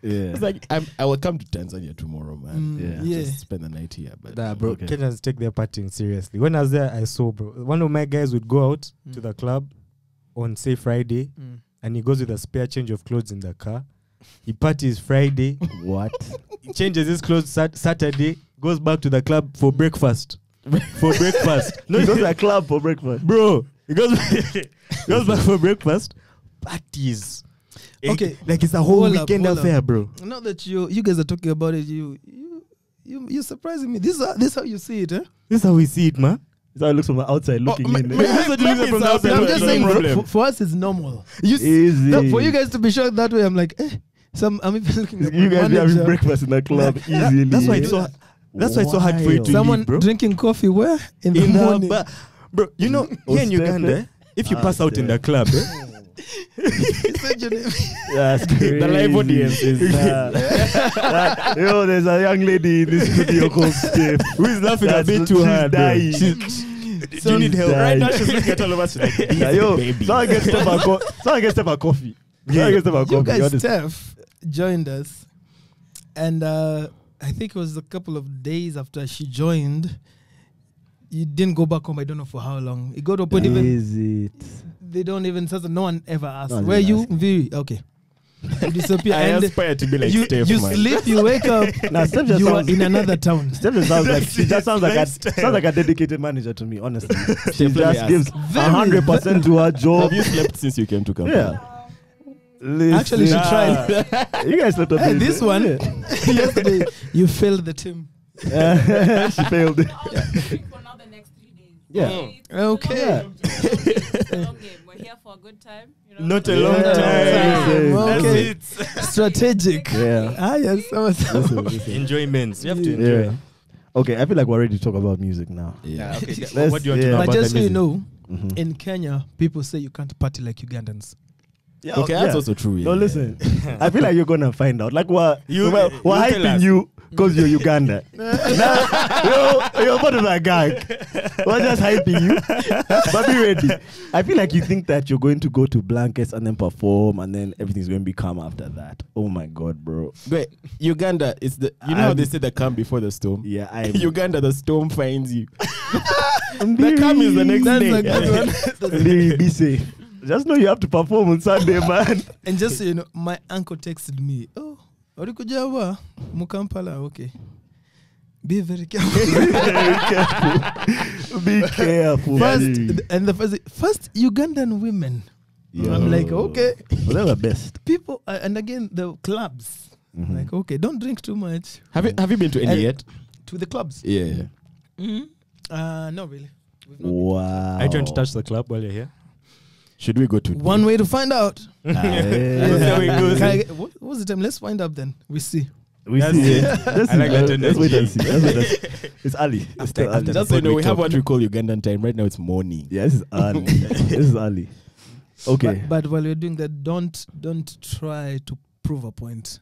Yeah. it's like, I will come to Tanzania tomorrow, man. Yeah. Just spend the night here. But Nah, bro, Okay. Kenyans take their partying seriously. When I was there, I saw, bro, one of my guys would go out to the club on, say, Friday, and he goes with a spare change of clothes in the car. He parties Friday, What? he changes his clothes Saturday, goes back to the club for breakfast. No, He goes to a club for breakfast. bro, he goes back for breakfast, parties. Okay. Like it's a whole Hold up, weekend hold up. affair, bro. Now that you guys are talking about it, you're surprising me. This is how you see it, eh? This is how we see it, man. That's how it looks from the outside looking in. That's what you look at from the outside. I'm No just saying, problem. for us, it's normal. Easy. No, for you guys to be shocked that way, I'm like, I'm even looking at You guys be having manager. breakfast in the club easily. That's why it's so. That's why it's so hard for you to Someone leave, bro. drinking coffee where? In the In the morning. bro, you know, here in Uganda, if you pass out in the club, Said your name. That's crazy. the live audience is. Yo, there's a young lady in this studio called Steph. who is laughing a That's- bit too she's hard, bro. dying. Do you need help? Died. Right now she's looking at all of us like, Yeah, yo, baby. someone get step a coffee. Someone get step a coffee. Someone get step a You coffee. guys, honestly. Steph, joined us, and I think it was a couple of days after she joined. You didn't go back home. I don't know for how long. It got to a point even Is it? they don't even. No one ever asked. No one Where you? asking. Viri. Okay. You disappear. I and aspire to be like you Steph, you man. sleep. You wake up. Nah, Steph just You are sounds. in another town. Steph just sounds like she just sounds like a Lifestyle. sounds like a dedicated manager to me. Honestly, she Steph, let me just ask. gives Very 100% to her job. Have you slept since you came to Kampala? Yeah. Actually, she tried. You guys slept a Hey, bit. this one yesterday you failed the team. Yeah. She failed. Now I'm preparing for now the next 3 days. Yeah. It's Okay. a long game. It's a long game. We're here for a good time. You know? Not a long Yeah. time. That's Okay. it. Strategic. Yeah. Ah yes. Listen. Enjoyment. You have to enjoy. Yeah. Okay, I feel like we're ready to talk about music now. Yeah. Okay. Let's- What do you want to yeah. know But about just the so you music? know, Mhm. in Kenya, people say you can't party like Ugandans. Yeah, Okay, that's also true. Yeah. No, listen. I feel like you're gonna find out. Like we're You- we're you tell hyping us. you because you're Uganda. you're part of that gang. We're just hyping you. But be ready. I feel like you think that you're going to go to Blankets and then perform and then everything's going to be calm after that. Oh my god, bro. Wait, Uganda is the. You know how they say the calm before the storm. Yeah, I. Uganda, the storm finds you. The Mbiri. calm is the next That's day. a good one. Mbiri, be safe. Just know you have to perform on Sunday, man. And just so you know, my uncle texted me, "Oh, orikuja wa Mukampala, okay. Be very careful." Very careful. Be careful. First, Mbiri. and the first Ugandan women. Yo. I'm like, okay, Well, they're the best. people, and again the clubs. Mhm. Like, okay, don't drink too much. Have you been to any And- yet? To the clubs. Yeah. Not really. We've not been. Wow. Are you trying to touch the club while you're here? Should we go to One way to find out. Yeah. That's how it goes. Can I get- what was the time? Let's find out then. We see. We That's see it. it. Let's I like that Let's wait and energy. see. Let's wait and see. It's early. It's still early. after Just so you know, Before we we have talk. what we call Ugandan time. Right now it's morning. Yeah, this is early. This is early. Okay. But while you're doing that, don't try to prove a point.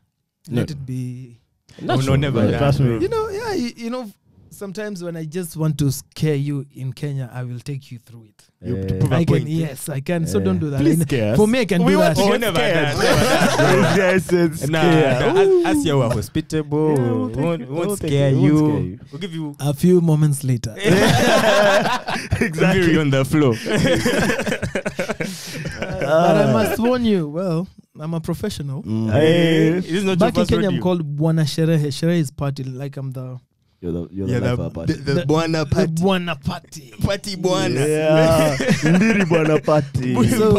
No. Let it be. No, never. Right, Yeah. trust me. You know, yeah, you know, sometimes when I just want to scare you in Kenya, I will take you through it. You Eh, prove a I can, point. yes, I can. So Yeah. don't do that. Please Like, scare us. for me, I can We do want that. to Oh, get never scared. that. Those guys said Nah, scare. as you are hospitable, Yeah, we'll we take won't, it. we won't We'll take scare it. We won't scare you. you. We'll give you A few moments later. Exactly. on the floor. But I must warn you, well, I'm a professional. Hey. It is not Back your in first Kenya, I'm rodeo. called Bwana Sherehe. Sherehe is party, like I'm the You're the Yeah, life of our party. the Bwana the party. Bwana party. Party Bwana. Yeah. Ndiri bwana party. So-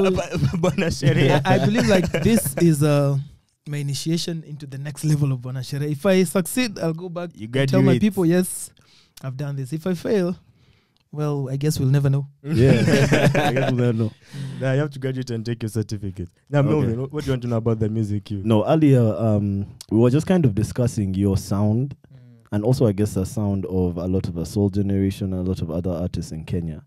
Bwana Sherehe. I believe like this is my initiation into the next level of Bwana Sherehe. If I succeed, I'll go back You and tell my graduate. people, yes, I've done this. If I fail, well, I guess we'll never know. Yeah. I guess we'll never know. Nah, you have to graduate and take your certificate. Now, Okay. Melvin, what do you want to know about the music? You No, earlier, we were just kind of discussing your sound and also, I guess, the sound of a lot of the soul generation and a lot of other artists in Kenya.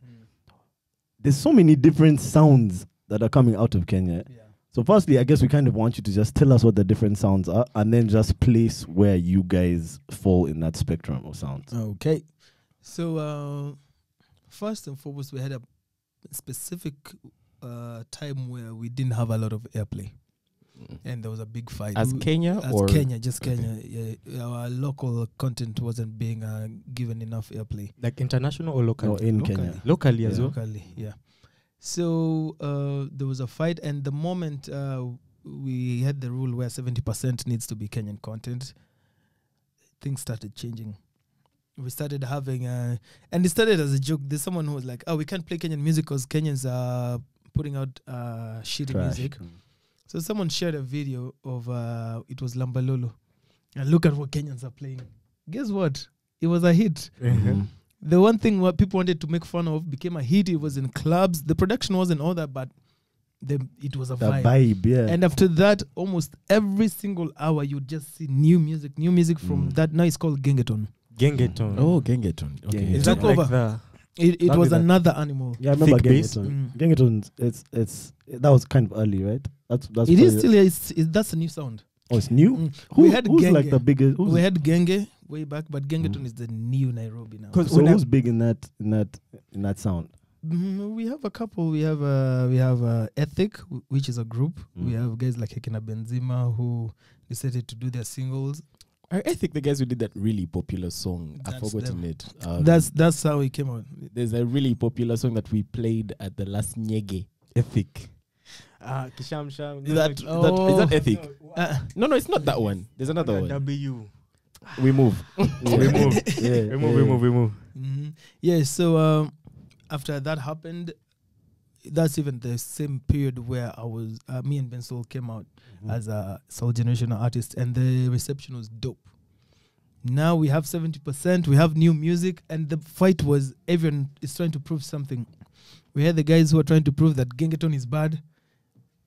There's so many different sounds that are coming out of Kenya. So firstly, I guess we kind of want you to just tell us what the different sounds are and then just place where you guys fall in that spectrum of sounds. Okay. So, first and foremost, we had a specific time where we didn't have a lot of airplay. And there was a big fight. As Kenya As or Kenya, just Okay. Kenya. Yeah, our local content wasn't being given enough airplay. like international or local? No, in Locally. Kenya. Locally as well. Locally, yeah. So there was a fight, and the moment we had the rule where 70% needs to be Kenyan content, things started changing. We started having, and it started as a joke. There's someone who was like, "Oh, we can't play Kenyan music because Kenyans are putting out shitty Trash. music." So someone shared a video of it was Lambalolo, and look at what Kenyans are playing. Guess what? It was a hit. Mhm. The one thing what people wanted to make fun of became a hit. It was in clubs. The production wasn't all that, but it was a The vibe. vibe, yeah. And after that, almost every single hour, you just see new music from that. Now it's called Gengeton. Gengeton. Oh, Gengeton. Okay. Gengeton. Is Took that like over. the It Lovely was that. another animal. Yeah, I remember thick bass? Gengeton. Mm. Gengeton, that was kind of early, right? That's It is probably- still, that's a new sound. Oh, it's new. We had who's like Genge. the biggest? We had Genge way back, but Gengeton is the new Nairobi now. Because So who's big in that sound? We have a couple. We have Ethic, which is a group. We have guys like Hekina Benzima who decided to do their singles. I think the guys who did that really popular song, I've That's forgotten them. it. That's how it came out. There's a really popular song that we played at the last Nyege. Ethic. Kisham Sham. Is that Ethic? No, it's not that one. There's another one. W. We move. We move. Yeah, We move. Yeah. So after that happened, that's even the same period where I was. Me and Ben Soul came out as a Soul Generation artist, and the reception was dope. Now we have 70%. We have new music, and the fight was everyone is trying to prove something. We had the guys who are trying to prove that Gengeton is bad.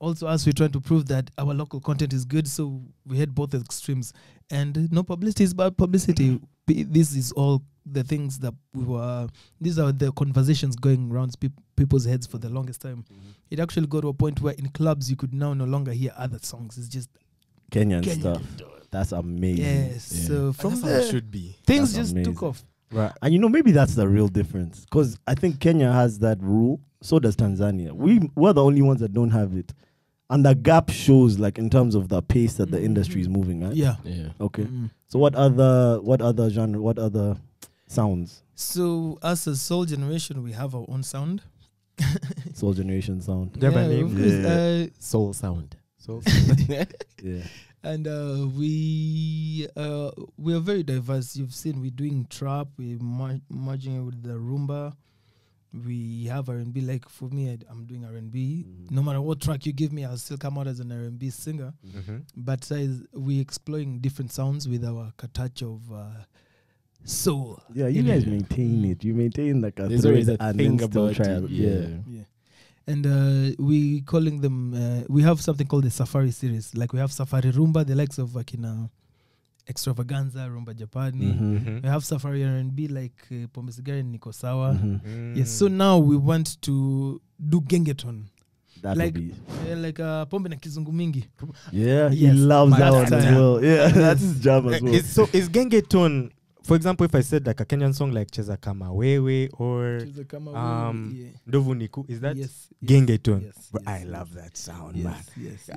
Also, us, we're trying to prove that our local content is good. So we had both extremes. And no publicity is bad publicity. This is all the things that we were... These are the conversations going around people's heads for the longest time. It actually got to a point where in clubs, you could now no longer hear other songs. It's just... Kenyan stuff. That's amazing. Yes. Yeah. So from That's how there, it should be. things That's just amazing. took off. Right. And you know, maybe that's the real difference. Because I think Kenya has that rule. So does Tanzania. We're the only ones that don't have it. And the gap shows, like, in terms of the pace that the industry is moving, right? Yeah. Okay. Mm. So what other genre, what other sounds? So as a Soul Generation, we have our own sound. Soul Generation sound. Do you have a name? of course, Yeah. Soul sound. Yeah. and we are very diverse. You've seen we're doing trap, we're merging it with the rumba. We have R&B. Like for me, I'm doing R&B. No matter what track you give me, I'll still come out as an R&B singer. But we're exploring different sounds with our touch of soul. Yeah, you guys maintain it. You maintain like a There's thread always a and thing then still about try it. out- Yeah. And we calling them. We have something called the Safari series. Like we have Safari Rumba, the likes of Akina Extravaganza, Rumba Japani. We have Safari R&B like Pombe Sigari and Niko Sawa. Yes. So now we want to do Gengeton. That Like- would be. Like Pombe na Kizungu Mingi. Yeah, he Yes, loves my that one as time. well. Yeah, that's his jam as well. Is Gengeton, for example, if I said like a Kenyan song like Cheza Kama Wewe or Ndovu Niku, is that yes, Gengeton? yes, Bro, yes, I yes. love that sound, Yes, man. yes,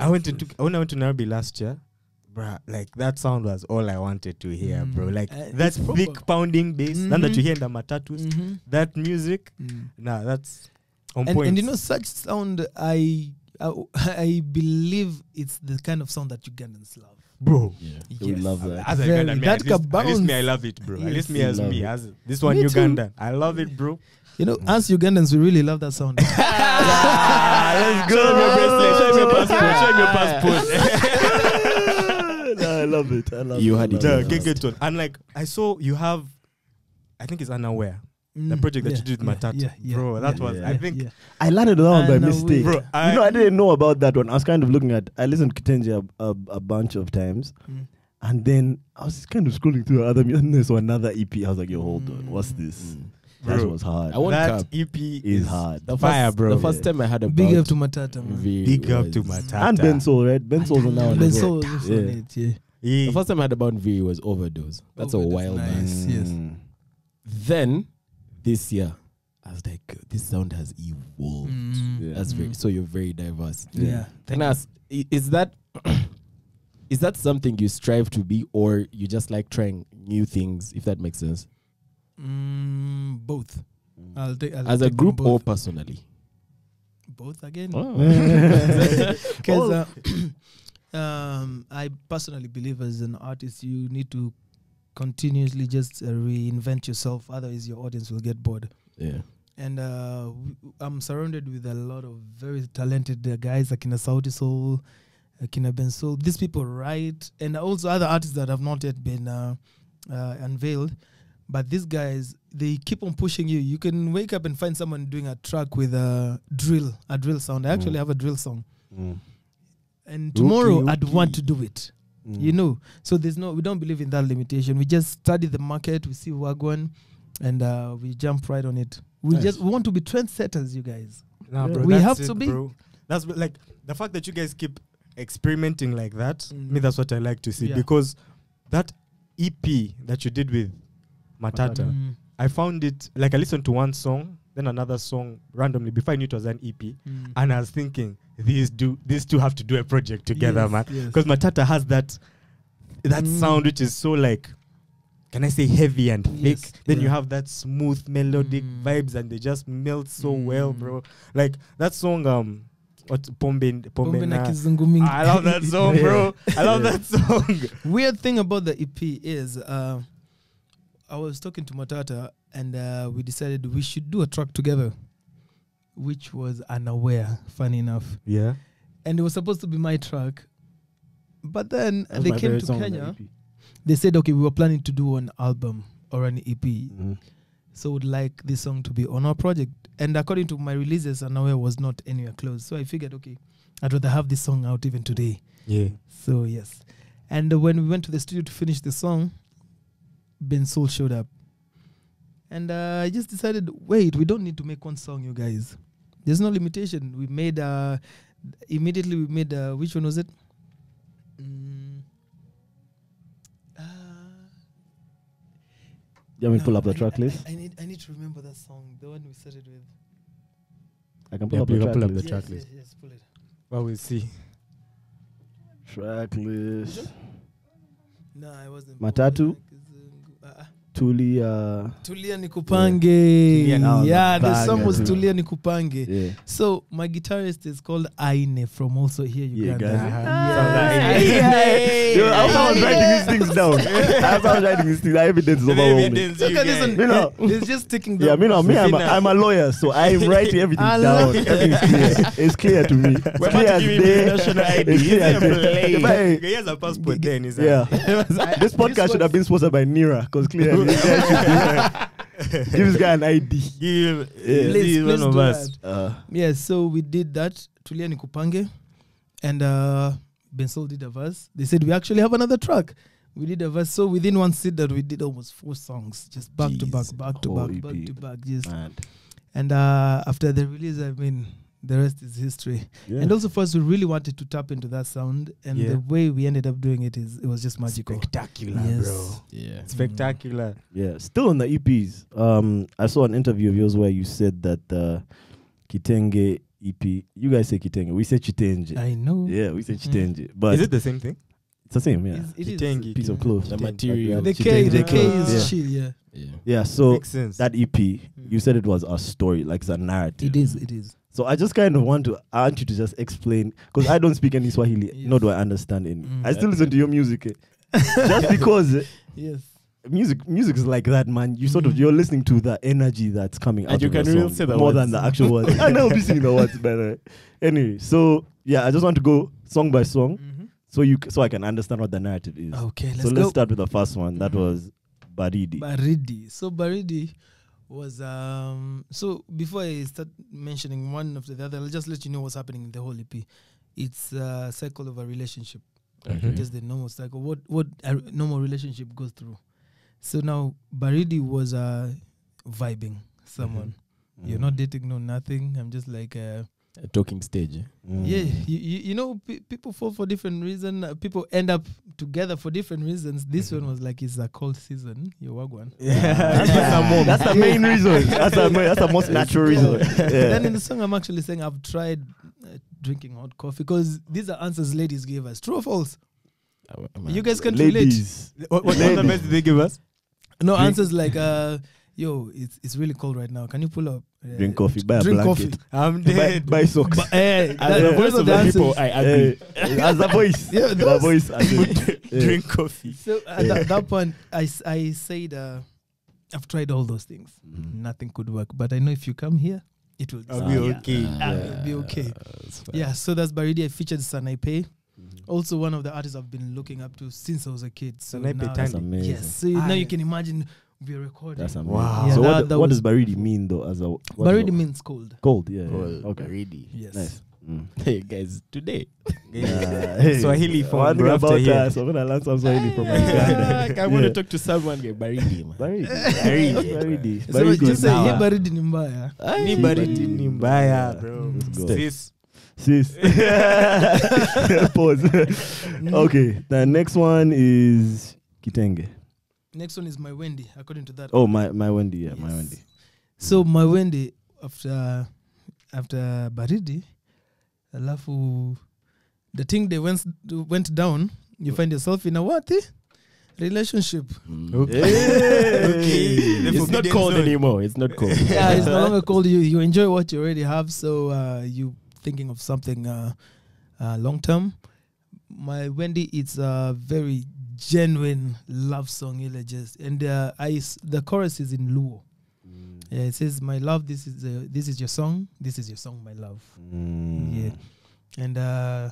When I went to Nairobi last year, bruh, like that sound was all I wanted to hear, bro. Like that it's proper. thick pounding bass, none that you hear in the matatus, Mhm. that music, Mm. nah, that's on And, point. and you know, such sound, I believe it's the kind of sound that Ugandans love. bro. Yeah. We love that. As a Very. Ugandan, That at least bounce. me, I love it, bro. At Yes. least me as Love me, it. as this one Me too. Ugandan. I love it, bro. You know, us Ugandans, we really love that sound. Let's go. Show me your passport. Show me your passport. No, I love it. I love You it. had I it. love The Gengeton. And like, I saw you have, I think it's Unaware. The project that you did with Matata. Bro, that was, I think, I landed on that one by And, mistake. bro, I didn't know about that one. I was kind of looking at. I listened to Kitenji a bunch of times, and then I was kind of scrolling through other music. And there's another EP. I was like, "Yo, hold on, what's this?" That Bro, was hard. I won't that cap. EP Is hard. The fire, first, bro. The first time I had a Big up to Matata, man. Big up to Matata. And Ben Soul, right? Ben Soul's on that one. Ben as well. Soul is on Yeah. it, yeah. The first time I had about Nviiri was Overdose. That's a Overdose, while back. nice. Yes. Then this year, I was like, this sound has evolved. Yeah. That's very so you're very diverse. Yeah. Can I ask, is that is that something you strive to be, or you just like trying new things, if that makes sense? Both. I'll take As a them group or both. personally? Both again. Oh. Because I personally believe as an artist, you need to continuously just reinvent yourself. Otherwise, your audience will get bored. Yeah. And I'm surrounded with a lot of very talented guys, like Akina Sauti Soul, Akina Ben Soul. These people write, and also other artists that have not yet been unveiled. But these guys, they keep on pushing you. You can wake up and find someone doing a track with a drill sound. I actually have a drill song. And tomorrow I'd want to do it. You know, so we don't believe in that limitation. We just study the market, we see Wagwan, and we jump right on it. We want to be trendsetters, you guys. Nah, bro, We that's have it, to be. Bro. That's like the fact that you guys keep experimenting like that, me, Mm. that's what I like to see. Yeah. Because that EP that you did with Matata, Mm. I found it, like I listened to one song, then another song randomly before I knew it was an EP. Mm. And I was thinking, these two have to do a project together, Yes, man. yes. Because Matata has that sound which is so like, can I say, heavy and thick. Yes, Then you yeah. have that smooth melodic vibes, and they just melt so well, bro. Like that song, what Pombe Pombe na na. Kizungu Mingi. I love that song, bro. I love that song. Weird thing about the EP is I was talking to Matata and we decided we should do a track together, which was Unaware, funny enough. Yeah. And it was supposed to be my track. But then That's they my came favorite to song on the Kenya. EP. They said, okay, we were planning to do an album or an EP. Mhm. So would like this song to be on our project. And according to my releases, Unaware was not anywhere close. So I figured, okay, I'd rather have this song out even today. Yeah. So yes. And when we went to the studio to finish the song, Ben Soul showed up. And I just decided, wait, we don't need to make one song, you guys. There's no limitation. We made, immediately we made, which one was it? You want me to pull No, up the track list? I need to remember that song, the one we started with. I can pull Yeah, up the you can track pull up list. the track list. Yes, pull it. Well, we'll see. Track list. No, I wasn't. Matatu? Tulia. Tulia Nikupange. Tulia Nikupange. Yeah, the song was Yeah. Tulia Nikupange. Yeah. So my guitarist is called Aine from also here, Yeah, Uganda. guys. Yes. Yo, as I was writing these things down, as I was writing these things, the evidence is overwhelming. Look at this one. You know. It's just sticking Yeah, down. I'm a lawyer, so I'm writing everything I down. love Everything is clear. It's clear to me. It's clear as day. It's clear as day. If I- He has a passport then, is Yeah. This podcast should have been sponsored by Nira, because clearly this guy should give this guy an ID. Give Yeah. Please one of do us. that. Yeah, so we did that. Tulia Nikupange. And Ben Soul did a verse. They said we actually have another track. We did a verse. So within one sit that we did almost 4 songs, just back to back, Jeez. back to Whole back, EP. back to back. Just. Man. And after the release, I mean, the rest is history. Yeah. And also for us, we really wanted to tap into that sound. And Yeah. the way we ended up doing it was just magical. Spectacular, Yes. bro. Yeah. Spectacular. Yeah, still on the EPs. I saw an interview of yours where you said that the Kitenge EP. You guys say Kitenge. We say Chitenje. I know. Yeah, we say Chitenje. But Is it the same thing? it's the same. Yeah, It is. Kitenge. piece of cloth. The material. The K Chitenje. is Yeah. shit, yeah. Yeah. Yeah. So Makes sense. that EP, you said it was a story, like it's a narrative. It is. So I just kind of want you to just explain, because I don't speak any Swahili, Yes. nor do I understand any. Mm. I still listen to your music, just because Yes. music is like that, man. You sort of you're listening to the energy that's coming out And you of can the really song say the more words. than the actual words. I know be singing the words better. Anyway, so yeah, I just want to go song by song, so I can understand what the narrative is. Okay, let's So go. let's start with the first one. That was Baridi. Baridi. So Baridi was so before I start mentioning one after the other, I'll just let you know what's happening in the whole EP. It's a cycle of a relationship. Okay. Just the normal cycle. What a normal relationship goes through. So now Baridi was vibing someone. You're not dating, no nothing. I'm just like A talking stage. yeah, you know, people fall for different reasons. People end up together for different reasons. This one was like, it's a cold season. You're wagwan. That's the main reason. That's the most natural reason. Then in the song, I'm actually saying I've tried drinking hot coffee, because these are answers ladies gave us. True or false? You guys can relate. Ladies. What numbers did they give us? No, Drink- answers like, yo, it's really cold right now. Can you pull up? Drink coffee. Buy a Drink blanket. coffee. I'm Buy, dead. buy socks. As As the voice of the people, I agree. As the voice. Yeah, the voice. I think. Drink coffee. So at that point, I said, I've tried all those things. Nothing could work. But I know if you come here, it will I'll be okay. It'll be okay. Yeah, so that's Baridi. I featured Sanaipe. Also one of the artists I've been looking up to since I was a kid. So Sanaipe now- That's Tandy. amazing. Yes. So now you can imagine we're recording. That's amazing. Wow. Yeah, So that what was- does Baridi mean though? As a what Baridi is means cold. cold? Yeah. Well, Okay. ready. Yes. Nice. Hey guys, today. Swahili from one thing after about here. us, I'm gonna learn some Swahili from my guy. I want to Yeah. talk to someone. Get Baridi, man. Baridi. So Baridi. just say, Sawa. hey, Baridi ni mbaya. Ni baridi ni mbaya, bro. Let's go. Sis. Sis. Pause. Okay, the next one is Kitenge. Next one is My Wendy, according to that. Oh, my Wendy, yeah, my Yes. Wendy. So My Wendy, after Baridi, alafu the thing they went down, you find yourself in a what? Relationship. Okay. It's not cold anymore. It's not cold. Yeah, it's no longer called you enjoy what you already have, so you thinking of something long term. My Wendy, it's a very genuine love song, and the chorus is in Luo. Yeah, it says, "My love, this is your song. This is your song, my love." Yeah, and I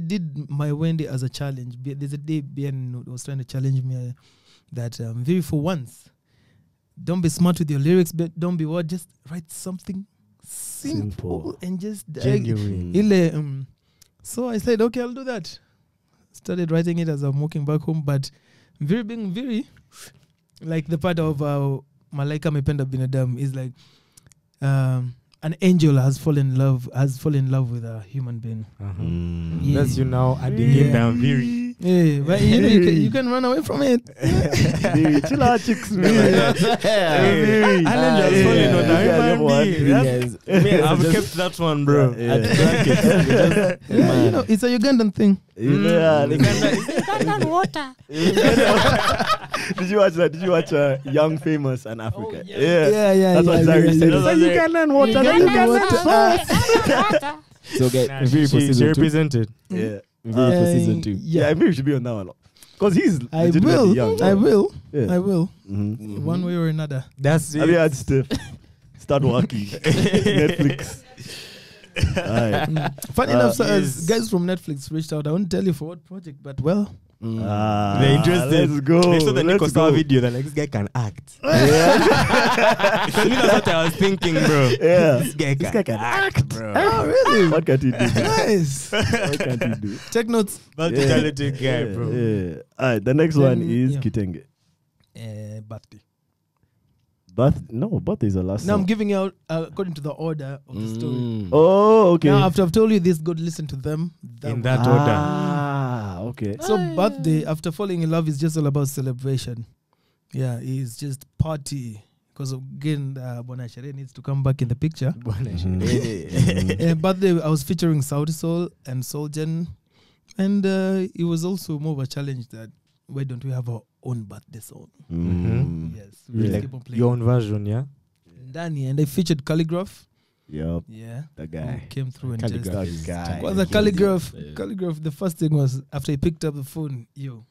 did My Wendy as a challenge. There's a day Ben was trying to challenge me that very for once, don't be smart with your lyrics, but don't be what, just write something simple. And just Genuine. So I said, okay, I'll do that. Started writing it as I'm walking back home, but being very like the part of Malaika Mependa Binadam is like an angel has fallen in love with a human being. Yeah. That's you now adding in the Nviiri. Yeah, but you can run away from it. Chill out, chicks, man. An angel has fallen on a human being. I've kept that one, bro. You know, it's a Ugandan thing. Ugandan water. Did you watch Young Famous and Africa? Yeah. That's what Zari said. It's a Ugandan water. So get Nviiri for She season 2. represented. Yeah. Nviiri for season 2. Yeah, maybe we should be on that one. Because he's I legitimately will. young. I will. Yeah. I will. Mm-hmm. One way or another. That's Have you it. had Steph? Start working. Netflix. Alright. Funny enough, so yes. as guys from Netflix reached out. I won't tell you for what project, but well. They're interested. Let's go. They saw the Nico Let's Star go. video. They're like, this guy can act. Yeah. Because me, that's what I was thinking, bro. Yeah. This guy can act, bro. Oh, really? What can he do? Nice. What can he do? Take notes. That's Yeah. a talented guy, bro. Yeah. Alright, the next one Then, is yeah. Kitenge. Birthday. Birthday is the last Now song. I'm giving out according to the order of the story. Oh, okay. Now after I've told you this, go listen to them. In that order. Ah, okay. So birthday, after falling in love, is just all about celebration. Yeah, it's just party. Because again, Bona Shere needs to come back in the picture. Birthday, I was featuring Saudi Soul and Soulgen. And it was also more of a challenge that why don't we have our own birthday song? Yes. we just Like keep on playing. your own version, yeah? Danny, and I featured Calligraph. Yup, Yeah. the Who guy. came through and Calligraph just is guy. was a Calligraph. Calligraph, the first thing was after he picked up the phone, you're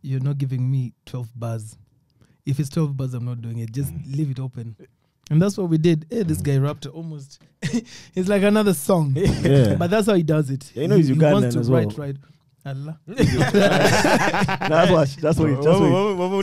not giving me 12 bars. If it's 12 bars, I'm not doing it. Just leave it open. And that's what we did. Hey, this guy rapped almost. It's like another song. Yeah. But that's how he does it. Yeah, you know he's he Ugandan wants to as well. write. Allah. That's what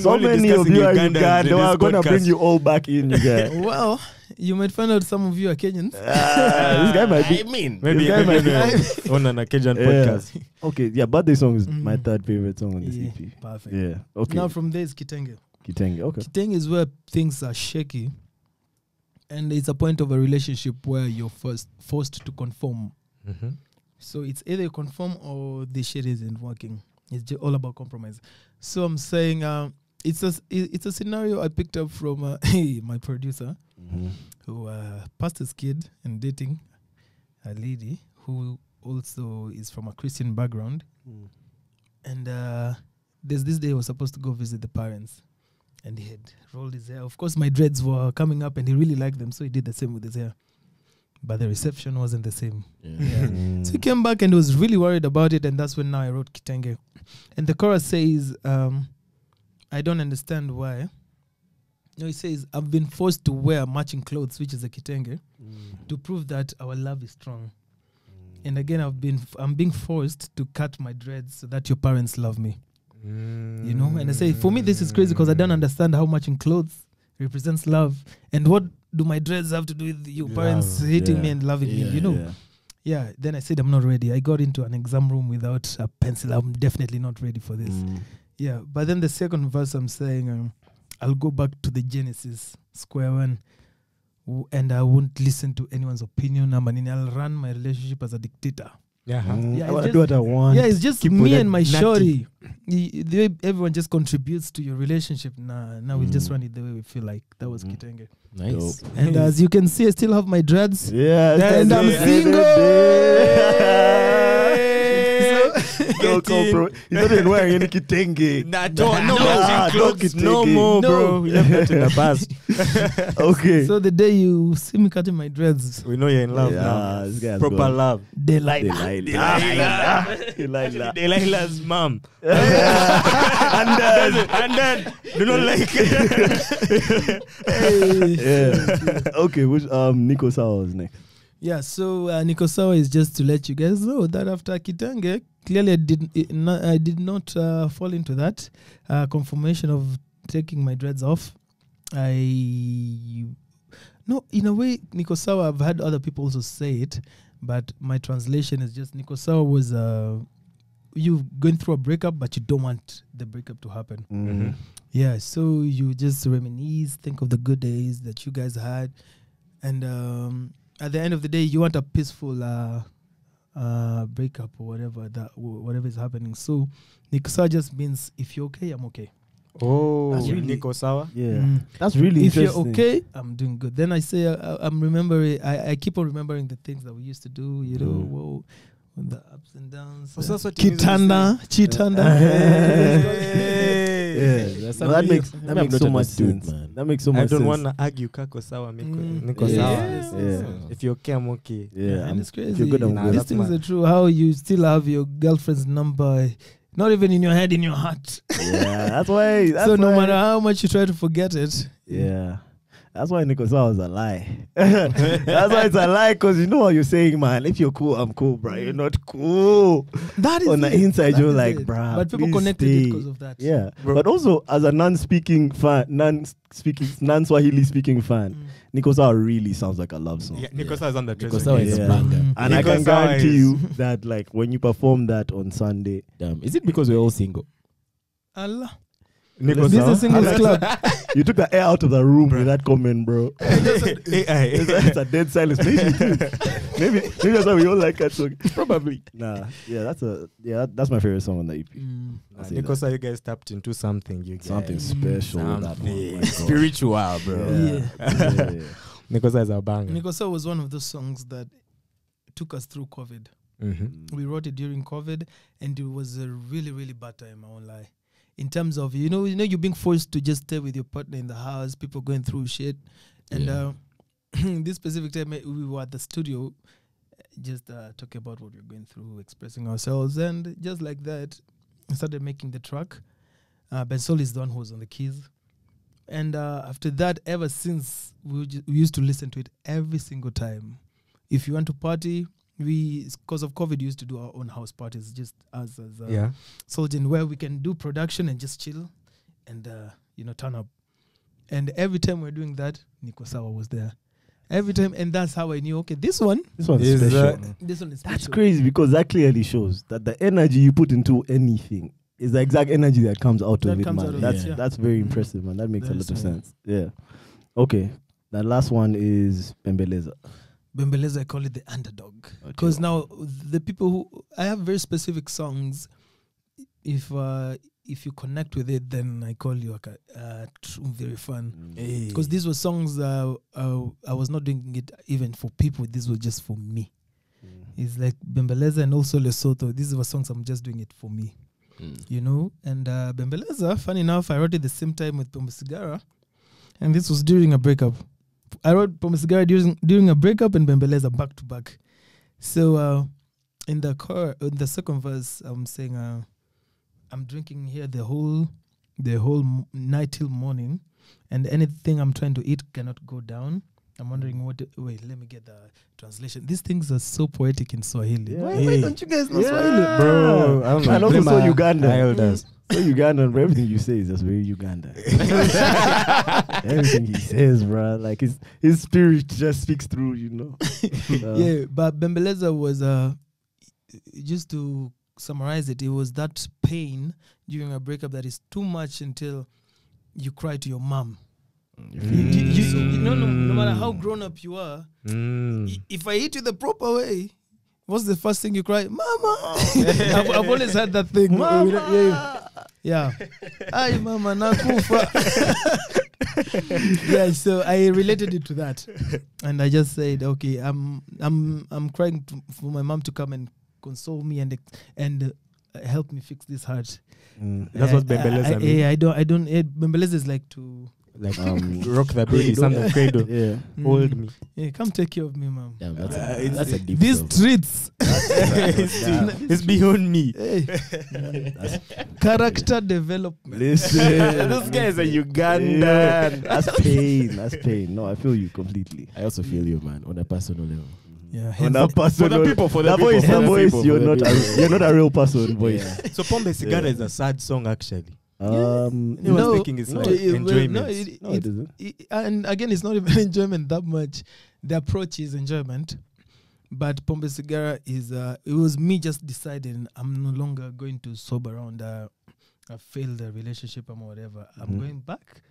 so many of you are Uganda. We're going to bring you all back in, you guys. Well, you might find out some of you are Kenyans. This guy might be. Maybe This guy might be. on an occasion Yeah. podcast. Okay, yeah, birthday song is my Mm. third favorite song on this Yeah, EP. perfect. Yeah, okay. Now from there is Kitenge. Kitenge, okay. Kitenge is where things are shaky. And it's a point of a relationship where you're forced to conform. So it's either you conform or the shit isn't working. It's just all about compromise. So I'm saying it's a scenario I picked up from my producer who passed his kid and dating a lady who also is from a Christian background. And there's this day I was supposed to go visit the parents. And he had rolled his hair. Of course, my dreads were coming up and he really liked them. So he did the same with his hair. But the reception wasn't the same. Yeah. So he came back and was really worried about it. And that's when now I wrote Kitenge. And the chorus says, I don't understand why. No, it says, I've been forced to wear matching clothes, which is a Kitenge, to prove that our love is strong. And again, I'm being forced to cut my dreads so that your parents love me. You know, and I say, for me, this is crazy because I don't understand how matching clothes represents love. And what do my dreads have to do with your parents hating me and loving me? You know? Yeah. Then I said, I'm not ready. I got into an exam room without a pencil. I'm definitely not ready for this. Yeah. But then the second verse, I'm saying, I'll go back to the Genesis, square one. and I won't listen to anyone's opinion. I'll run my relationship as a dictator. Yeah. Yeah, I want it's to do what I want. Yeah, it's just Keep with me that and my nutty. shorty. The way everyone just contributes to your relationship. Now we'll just run it the way we feel like. That was Kitenge. Nice. Dope. And as you can see, I still have my dreads. Yeah, And I'm single. No, bro. He's not even wearing any kitenge. No clothes, no kitenge. more, No. bro. We left that in the past. Okay. So the day you see me cutting my dreads, We know you're in love Yeah, now. this guy's Proper gone. love. Delilah. Delilah's mom. And then do not like yeah. Okay, which Nico Sawa was next. yeah. So Nikosawa is just to let you guys know that after Kitenge, clearly I did not fall into that confirmation of taking my dreads off. No, in a way, Nikosawa, I've had other people also say it, but my translation is just Nikosawa was you going through a breakup, but you don't want the breakup to happen. Mm-hmm. Yeah, so you just reminisce, think of the good days that you guys had, and at the end of the day, you want a peaceful breakup or whatever is happening. So Nikosawa just means if you're okay, I'm okay. Oh, That's really- Nico Sawa. Yeah. Mm. That's really If you're interesting. okay, I'm doing good. Then I say I'm remembering. I keep on remembering the things that we used to do. You know, whoa, the ups and downs. So that's what you need to Chitanda. Yeah, That's no, that makes something that I've makes not so much understood, sense. man. That makes so I much don't sense. want to argue Kako Sawa, Nico Mm. Sawa. Yes. Yeah. If you're okay, I'm okay. Yeah, And it's if crazy. you're good, I'm Nah, good. These that's things mad. are true. How you still have your girlfriend's number, not even in your head, in your heart. Yeah, that's why. That's So no why- matter how much you try to forget it, Yeah. That's why Nico Sawa was a lie. That's why it's a lie, because you know what you're saying, man. If you're cool, I'm cool, bro. You're not cool. that is On the it. inside, That you're is like, it. bruh, But people please connected it stay. because of that. Yeah. Bro. But also, as a non-Swahili speaking fan, Nico Sawa really sounds like a love song. Yeah, Nico Sawa is on the Nico treasure Sawa case. is a Yeah. banger. Mm. And I Nico can Sawa guarantee is- you that, like, when you perform that on Sunday, Damn. Is it because we're all single? Allah. Nico This is Sawa. a singles club. you took the air out of the room with that comment, bro. It's a dead silence. Maybe that's why we all like that song. Probably. Nah, yeah, that's my favorite song on the EP. I'll say Nico that. Sawa, you guys tapped into something. You guys. Something special with that one. Something My God. Spiritual, bro. Yeah. Nico Sawa is a banger. Nikosa was one of those songs that took us through COVID. Mm-hmm. We wrote it during COVID, and it was a really, really bad time, I won't lie. In terms of, you know, you're being forced to just stay with your partner in the house, people going through shit. And Yeah. this specific time, we were at the studio, just talking about what we were going through, expressing ourselves. And just like that, I started making the track. Ben Sol is the one who was on the keys. And after that, ever since, we used to listen to it every single time. If you want to party, because of COVID, used to do our own house parties, just us as Yeah. Soldier, where we can do production and just chill and, turn up. And every time we're doing that, Nico Sawa was there. Every time, and that's how I knew, okay, this one This one's Is, special. this one is That's special. crazy, because that clearly shows that the energy you put into anything is the exact energy that comes out That of it, comes man. out of That's it, yeah. that's very Mhm. impressive, man. That makes Very a lot of small. sense. Yeah. Okay. That last one is Bembeleza. Bembeleza, I call it the underdog. Okay. Because now the people who I have very specific songs. If you connect with it, then I call you very fun. Because these were songs I was not doing it even for people. This was just for me. It's like Bembeleza and also Lesotho. These were songs I'm just doing it for me. You know. And Bembeleza, funny enough, I wrote it the same time with Pombe Sigara, and this was during a breakup. I wrote Pombe Sigara during a breakup and Bembeleza back to back. So in the second verse, I'm saying I'm drinking here the whole night till morning, and anything I'm trying to eat cannot go down. I'm wondering wait, let me get the translation. These things are so poetic in Swahili. Yeah. Why don't you guys know Swahili? Bro, I don't know. And also Blame so my Uganda. elders. So Ugandan, bro, everything you say is just very Uganda. Everything he says, bro, like his spirit just speaks through, you know. Yeah, but Bembeleza was just to summarize it, it was that pain during a breakup that is too much until you cry to your mom. No matter how grown up you are, if I hit you the proper way, what's the first thing you cry? Mama. I've always had that thing. Mama. Yeah. Ay, mama, nakufa. Yeah, so I related it to that, and I just said, okay, I'm crying for my mom to come and console me and help me fix this heart. That's what Bembeleza means. I don't. Bembeleza is like to rock the baby, something cradle. Yeah. Hold me. Yeah, come take care of me, mom. Damn, that's a deep These song. streets. It's beyond me. Hey. Character development. Listen. This guy is a Ugandan. That's pain. That's pain. No, I feel you completely. I also feel you, man, on a personal level. Yeah, On that person, For the people, that voice, for the voice, people, you're for the not people. you're not a real person voice. Yeah. So Pombe Sigara is a sad song, actually. He He was thinking it's like enjoyment. no, it isn't. And again, it's not even enjoyment that much. The approach is enjoyment, but Pombe Sigara is. It was me just deciding I'm no longer going to sob around a failed relationship or whatever. I'm going back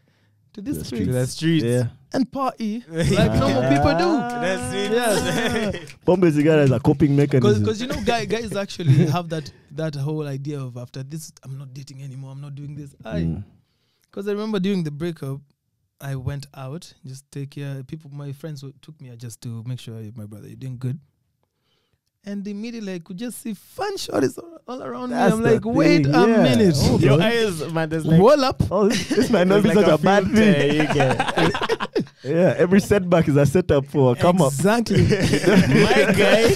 to the streets To the streets. Yeah. and party like normal people do. That's it. Yes. Pombe Sigara is a coping mechanism. Because you know, guys actually have that whole idea of after this, I'm not dating anymore. I'm not doing this. Because I remember during the breakup, I went out just take care. My friends took me out just to make sure, my brother, you're doing good. And immediately I could just see fun shorties all around That's me. I'm the like, wait thing, a yeah. minute. Oh, Your bro. eyes, man, there's like Wall up. Oh, this might not be there's such like a bad filter thing. you get. Yeah, every setback is a setup for a come up. Exactly. My guy.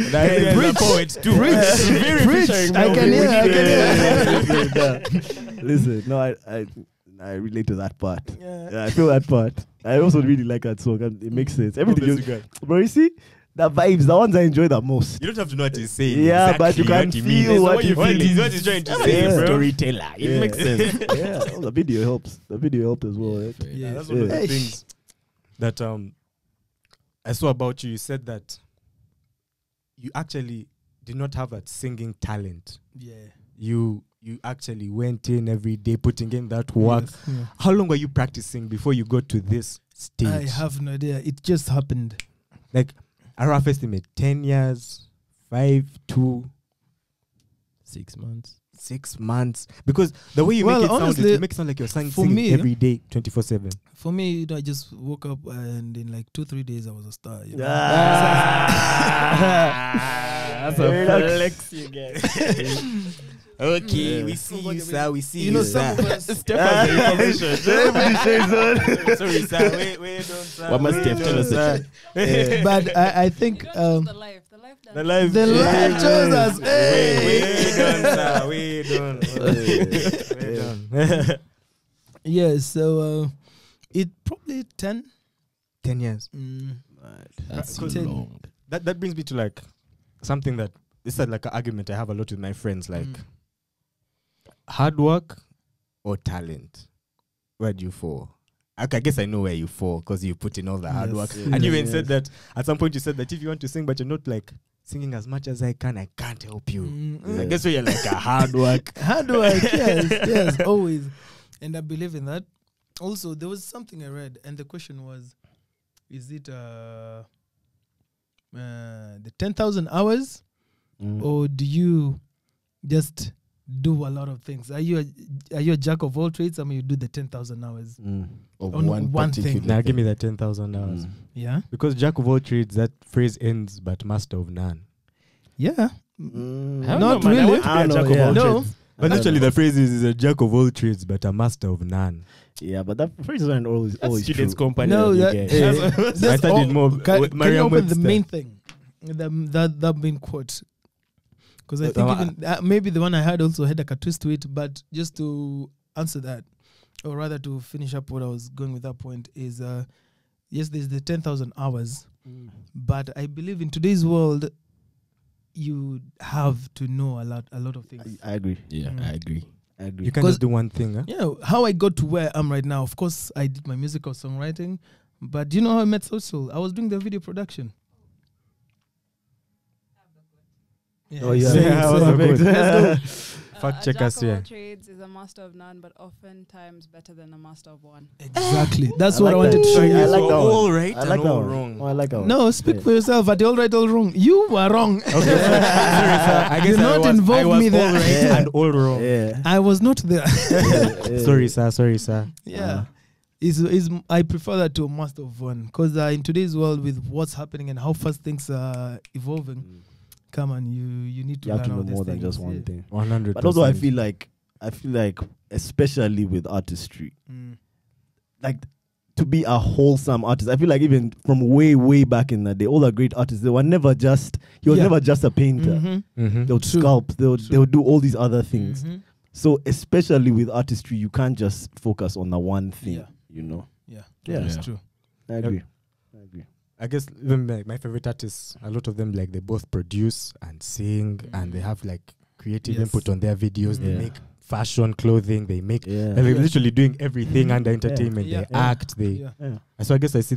That is a poet too. Preach. I can hear. Listen, no, I relate to that part. Yeah. Yeah, I feel that part. I also really like that song. It makes sense. Everything you, bro, you see, the vibes, the ones I enjoy the most. You don't have to know what he's saying. Yeah, but you can exactly what he feel means. what he what feels. he's trying to Yeah. say, bro. Storyteller. It Yeah. makes sense. Yeah, oh, the video helps. The video helped as well. Right? Yeah. That's one of the Yeah. things that I saw about you. You said that you actually did not have that singing talent. Yeah. You actually went in every day putting in that work. Yes, yeah. How long were you practicing before you got to this stage? I have no idea. It just happened. Like a rough estimate, 10 years, 5, 2, 6 months. 6 months. Because the way you Well, make it sound, honestly, you make it sound like you're for singing me, every day, 24/7. For me, I just woke up and in like 2-3 days I was a star. You know? That's a flex you get. Okay, we see you, sir. We see You know, you, some sir. of us. Step up the information. Everybody says on. Sorry, sir. Wait, don't, sir. What must Wait, Steph tell us? sir. But I think You don't choose the life. The life The does. life, the life chose us. Wait, sir. Wait, done. Yeah, so it probably 10. 10 years. That's too 10. long. That brings me to like something that this is like an argument I have a lot with my friends. Like hard work or talent. Where do you fall? I guess I know where you fall because you put in all the hard Yes, work. yes, And you even yes. said that at some point you said that if you want to sing but you're not like singing as much as I can't help you. I guess you're like a hard work. Hard work, yes, always. And I believe in that. Also, there was something I read, and the question was, is it the 10,000 hours, or do you just do a lot of things? Are you a jack of all trades? I mean, you do the 10,000 hours. Of On one one particular thing. Now give me the 10,000 hours. Yeah, Because jack of all trades, that phrase ends but master of none. yeah. Not really. I want to be I a know, jack of yeah. all No. trades. But literally the phrase is a jack of all trades but a master of none. Yeah, but that phrase isn't always students' true. company. No, that that, you get. I studied more Can with you Merriam open the Webster. main thing? That main quote. Because I think even, maybe the one I had also had like a twist to it, but just to answer that, or rather to finish up what I was going with that point is, yes, there's the 10,000 hours, but I believe in today's world, you have to know a lot of things. I agree. Yeah, I agree. I agree. You can just do one thing, huh? Yeah, how I got to where I am right now, of course, I did my musical songwriting, but do you know how I met Social? I was doing the video production. Oh, yeah. Say it, Yeah, say it. perfect. Let's Fact A check jack us of all here. trades is a master of none, but oftentimes better than a master of one. Exactly. That's I what I like wanted that. to show I you. like that one. All right I and like that all one. wrong. Oh, I like that one. No, speak Yeah. for yourself. Are they all right, all wrong? You were wrong. Okay, sorry, sir. I guess Did I not was, involve I was me there. all right Yeah. and all wrong. Yeah. I was not there. Sorry, sir. Sorry, sir. Yeah. I prefer that to a master of one because in today's world with what's happening and how fast things are evolving, come on, you need to You have learn to know all these more than things, just one yeah. thing. 100%. But also, I feel like, especially with artistry, like to be a wholesome artist. I feel like even from way, way back in the day, all the great artists, he was never just a painter. Mhm. They would True. sculpt, they would do all these other things. Mhm. So especially with artistry, you can't just focus on the one thing, Yeah. you know. Yeah, Yeah. that's Yeah. true. I agree. I agree. I guess even my favorite artists, a lot of them, like, they both produce and sing and they have like creative Yes. input on their videos. They Yeah. make fashion, clothing. They make. Yeah. And they're Yeah. literally doing everything under entertainment. Yeah. They Yeah. act. They. Yeah. Yeah. So I guess I see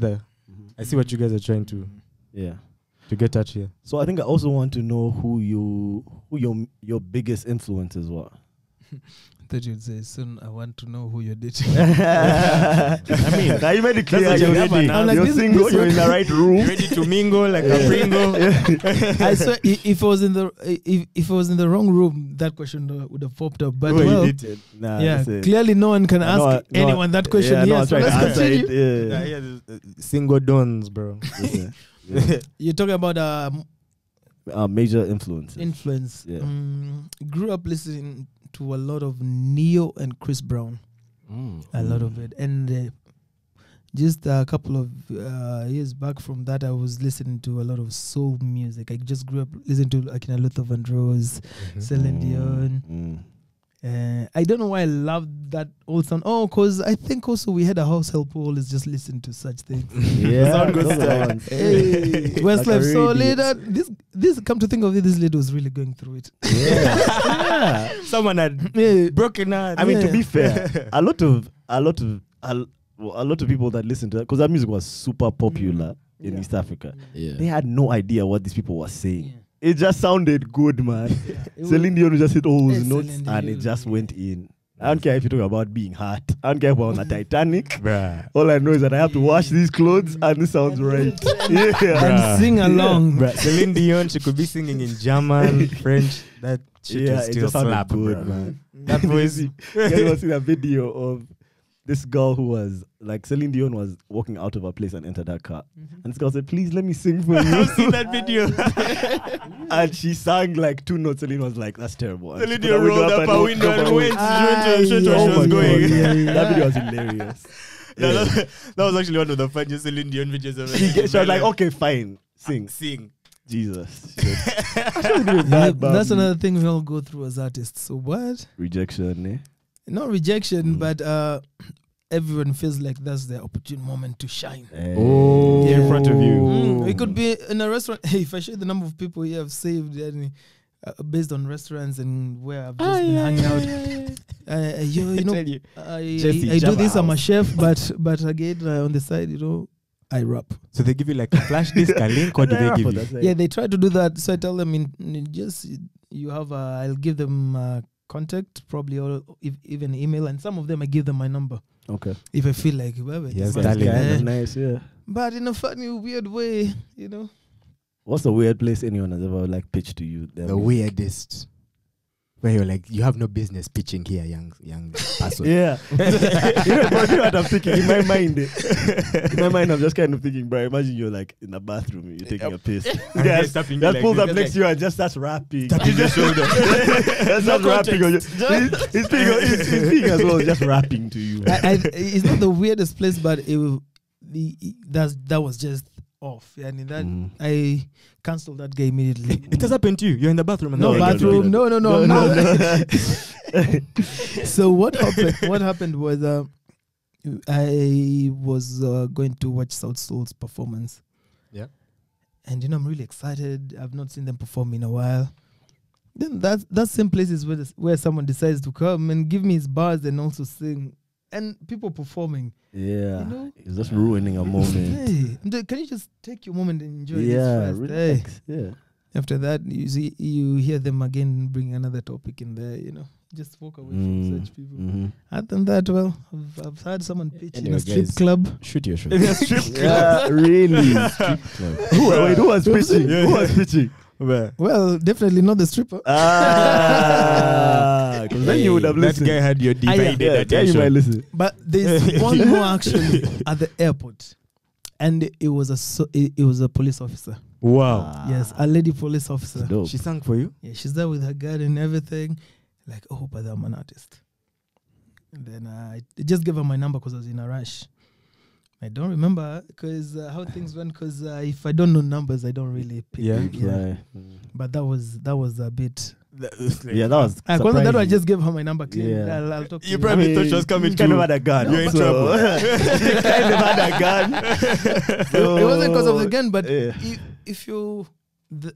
what you guys are trying to Yeah. get at here. So I think I also want to know who your biggest influences were. That you'd say soon. I want to know who you're dating. I mean, now you made it clear That's what you're you're ready. I'm like, You're this- single. this You're one- in the right room. Ready to mingle like a Pringle. I swear, if I was in the if I was in the wrong room, that question would have popped up. But Who are you well, dating? Nah, yeah, that's it. clearly no one can No, ask anyone that question. Yeah, no, yes, I'm trying let's to answer continue. it. Yeah, Yeah. yeah, single dons, bro. Yeah. You're talking about Major influences. influence. Yeah. Grew up listening to a lot of Neo and Chris Brown. A lot of it. And just a couple of years back from that, I was listening to a lot of soul music. I just grew up listening to Akina Luther Vandross, Celine Dion. I don't know why I love that old sound. Oh, because I think also we had a house help who always just listened to such things. Yeah. Sound good those are style. ones. Hey, Westlife. Like a So radio. later, this come to think of it, this lady was really going through it. Yeah. Someone had Yeah. broken heart. I mean, to Yeah. be fair, a lot of people that listened to that, because that music was super popular in Yeah. East Africa. Yeah. They had no idea what these people were saying. Yeah. It just sounded good, man. It was- Celine Dion just hit all those It's notes Celine and it Dion, just yeah. went in. I don't care if you talk about being hot. I don't care if we're on the Titanic. Bruh. All I know is that I have to wash these clothes and this sounds right. Yeah. And sing along. Bruh, Celine Dion, she could be singing in German, French. That shit Yeah, will it still just sounded slap, good, bruh. man. That voice. You guys ever seen a video of this girl who was like Celine Dion was walking out of a place and entered her car, and this girl said, "Please let me sing for you." I've seen that video. And she sang like 2 notes. Celine was like, "That's terrible." And Celine she put Dion her window rolled up her walked window up and her went way. straight to where Oh she my was God, going. yeah. That video was hilarious. No, that was actually one of the funniest Celine Dion videos I've ever She seen. was like, "Okay, fine, sing." Sing. Jesus. She said, That's another thing we all go through as artists. So what? rejection. Eh? Not rejection, but everyone feels like that's their opportune moment to shine. Oh, in front of you. It could be in a restaurant. Hey, if I show you the number of people here I've saved based on restaurants and where I've just been hanging out. You know, tell you. I Jesse do Jabba this. I'm a House. chef, but again on the side, you know, I rap. So they give you like a flash disk, a link. What do they give you? Yeah, they try to do that. So I tell them in just you have. I'll give them contact, probably, or if, even email, and some of them I give them my number Okay. if I feel like. Well, Yes, this darling. guy- That's nice, yeah. But in a funny, weird way, you know. What's the weird place anyone has ever like pitched to you? The weirdest. Where you're like, you have no business pitching here, young person. Yeah. you know what I'm thinking in my mind? In my mind, I'm just kind of thinking, bro, imagine you're like in the bathroom, you're taking a piss. And Yeah, he's tapping you that like pulls this. up next to you and just starts rapping. Tapping your shoulder. Just starts rapping. On you. He's speaking as well, just rapping to you. It's not the weirdest place, but that was just off. Yeah, and that I cancelled that guy immediately. It has happened to you. You're in the bathroom. And No, they're like, bathroom. No. I'm no, not. So what happened? What happened was I was going to watch South Soul's performance. Yeah. And you know, I'm really excited. I've not seen them perform in a while. Then that same place is where someone decides to come and give me his bars and also sing, and people performing. Yeah. You know? It's just ruining a moment. Hey, can you just take your moment and enjoy Yeah, this first? Hey. relax. Yeah. After that, you hear them again bring another topic in there, you know. just walk away from such people. Mm-hmm. Other than that, well, I've had someone pitch in Anyway, a strip guys. club. Shoot your shot. Yeah, really. Strip club. Wait, who was pitching? Who was pitching? Well, definitely not the stripper. Because then you would have That listened. guy had your divided Yeah, you attention. might listen. But there's one more actually at the airport, and it was a police officer. Wow. Yes, a lady police officer. Dope. She sang for you? Yeah, she's there with her gun and everything. Like, oh, but I'm an artist. And then I just gave her my number because I was in a rush. I don't remember because how things went. Because if I don't know numbers, I don't really pick. Yeah. it, Right. But that was a bit. Yeah, that was. That one I surprising. just gave her my number. Clean. Yeah. I'll talk to You you. probably thought she was coming you kind to- of had a gun. You're in so- trouble. You kind of had a gun. It wasn't because of the gun, but Yeah. if you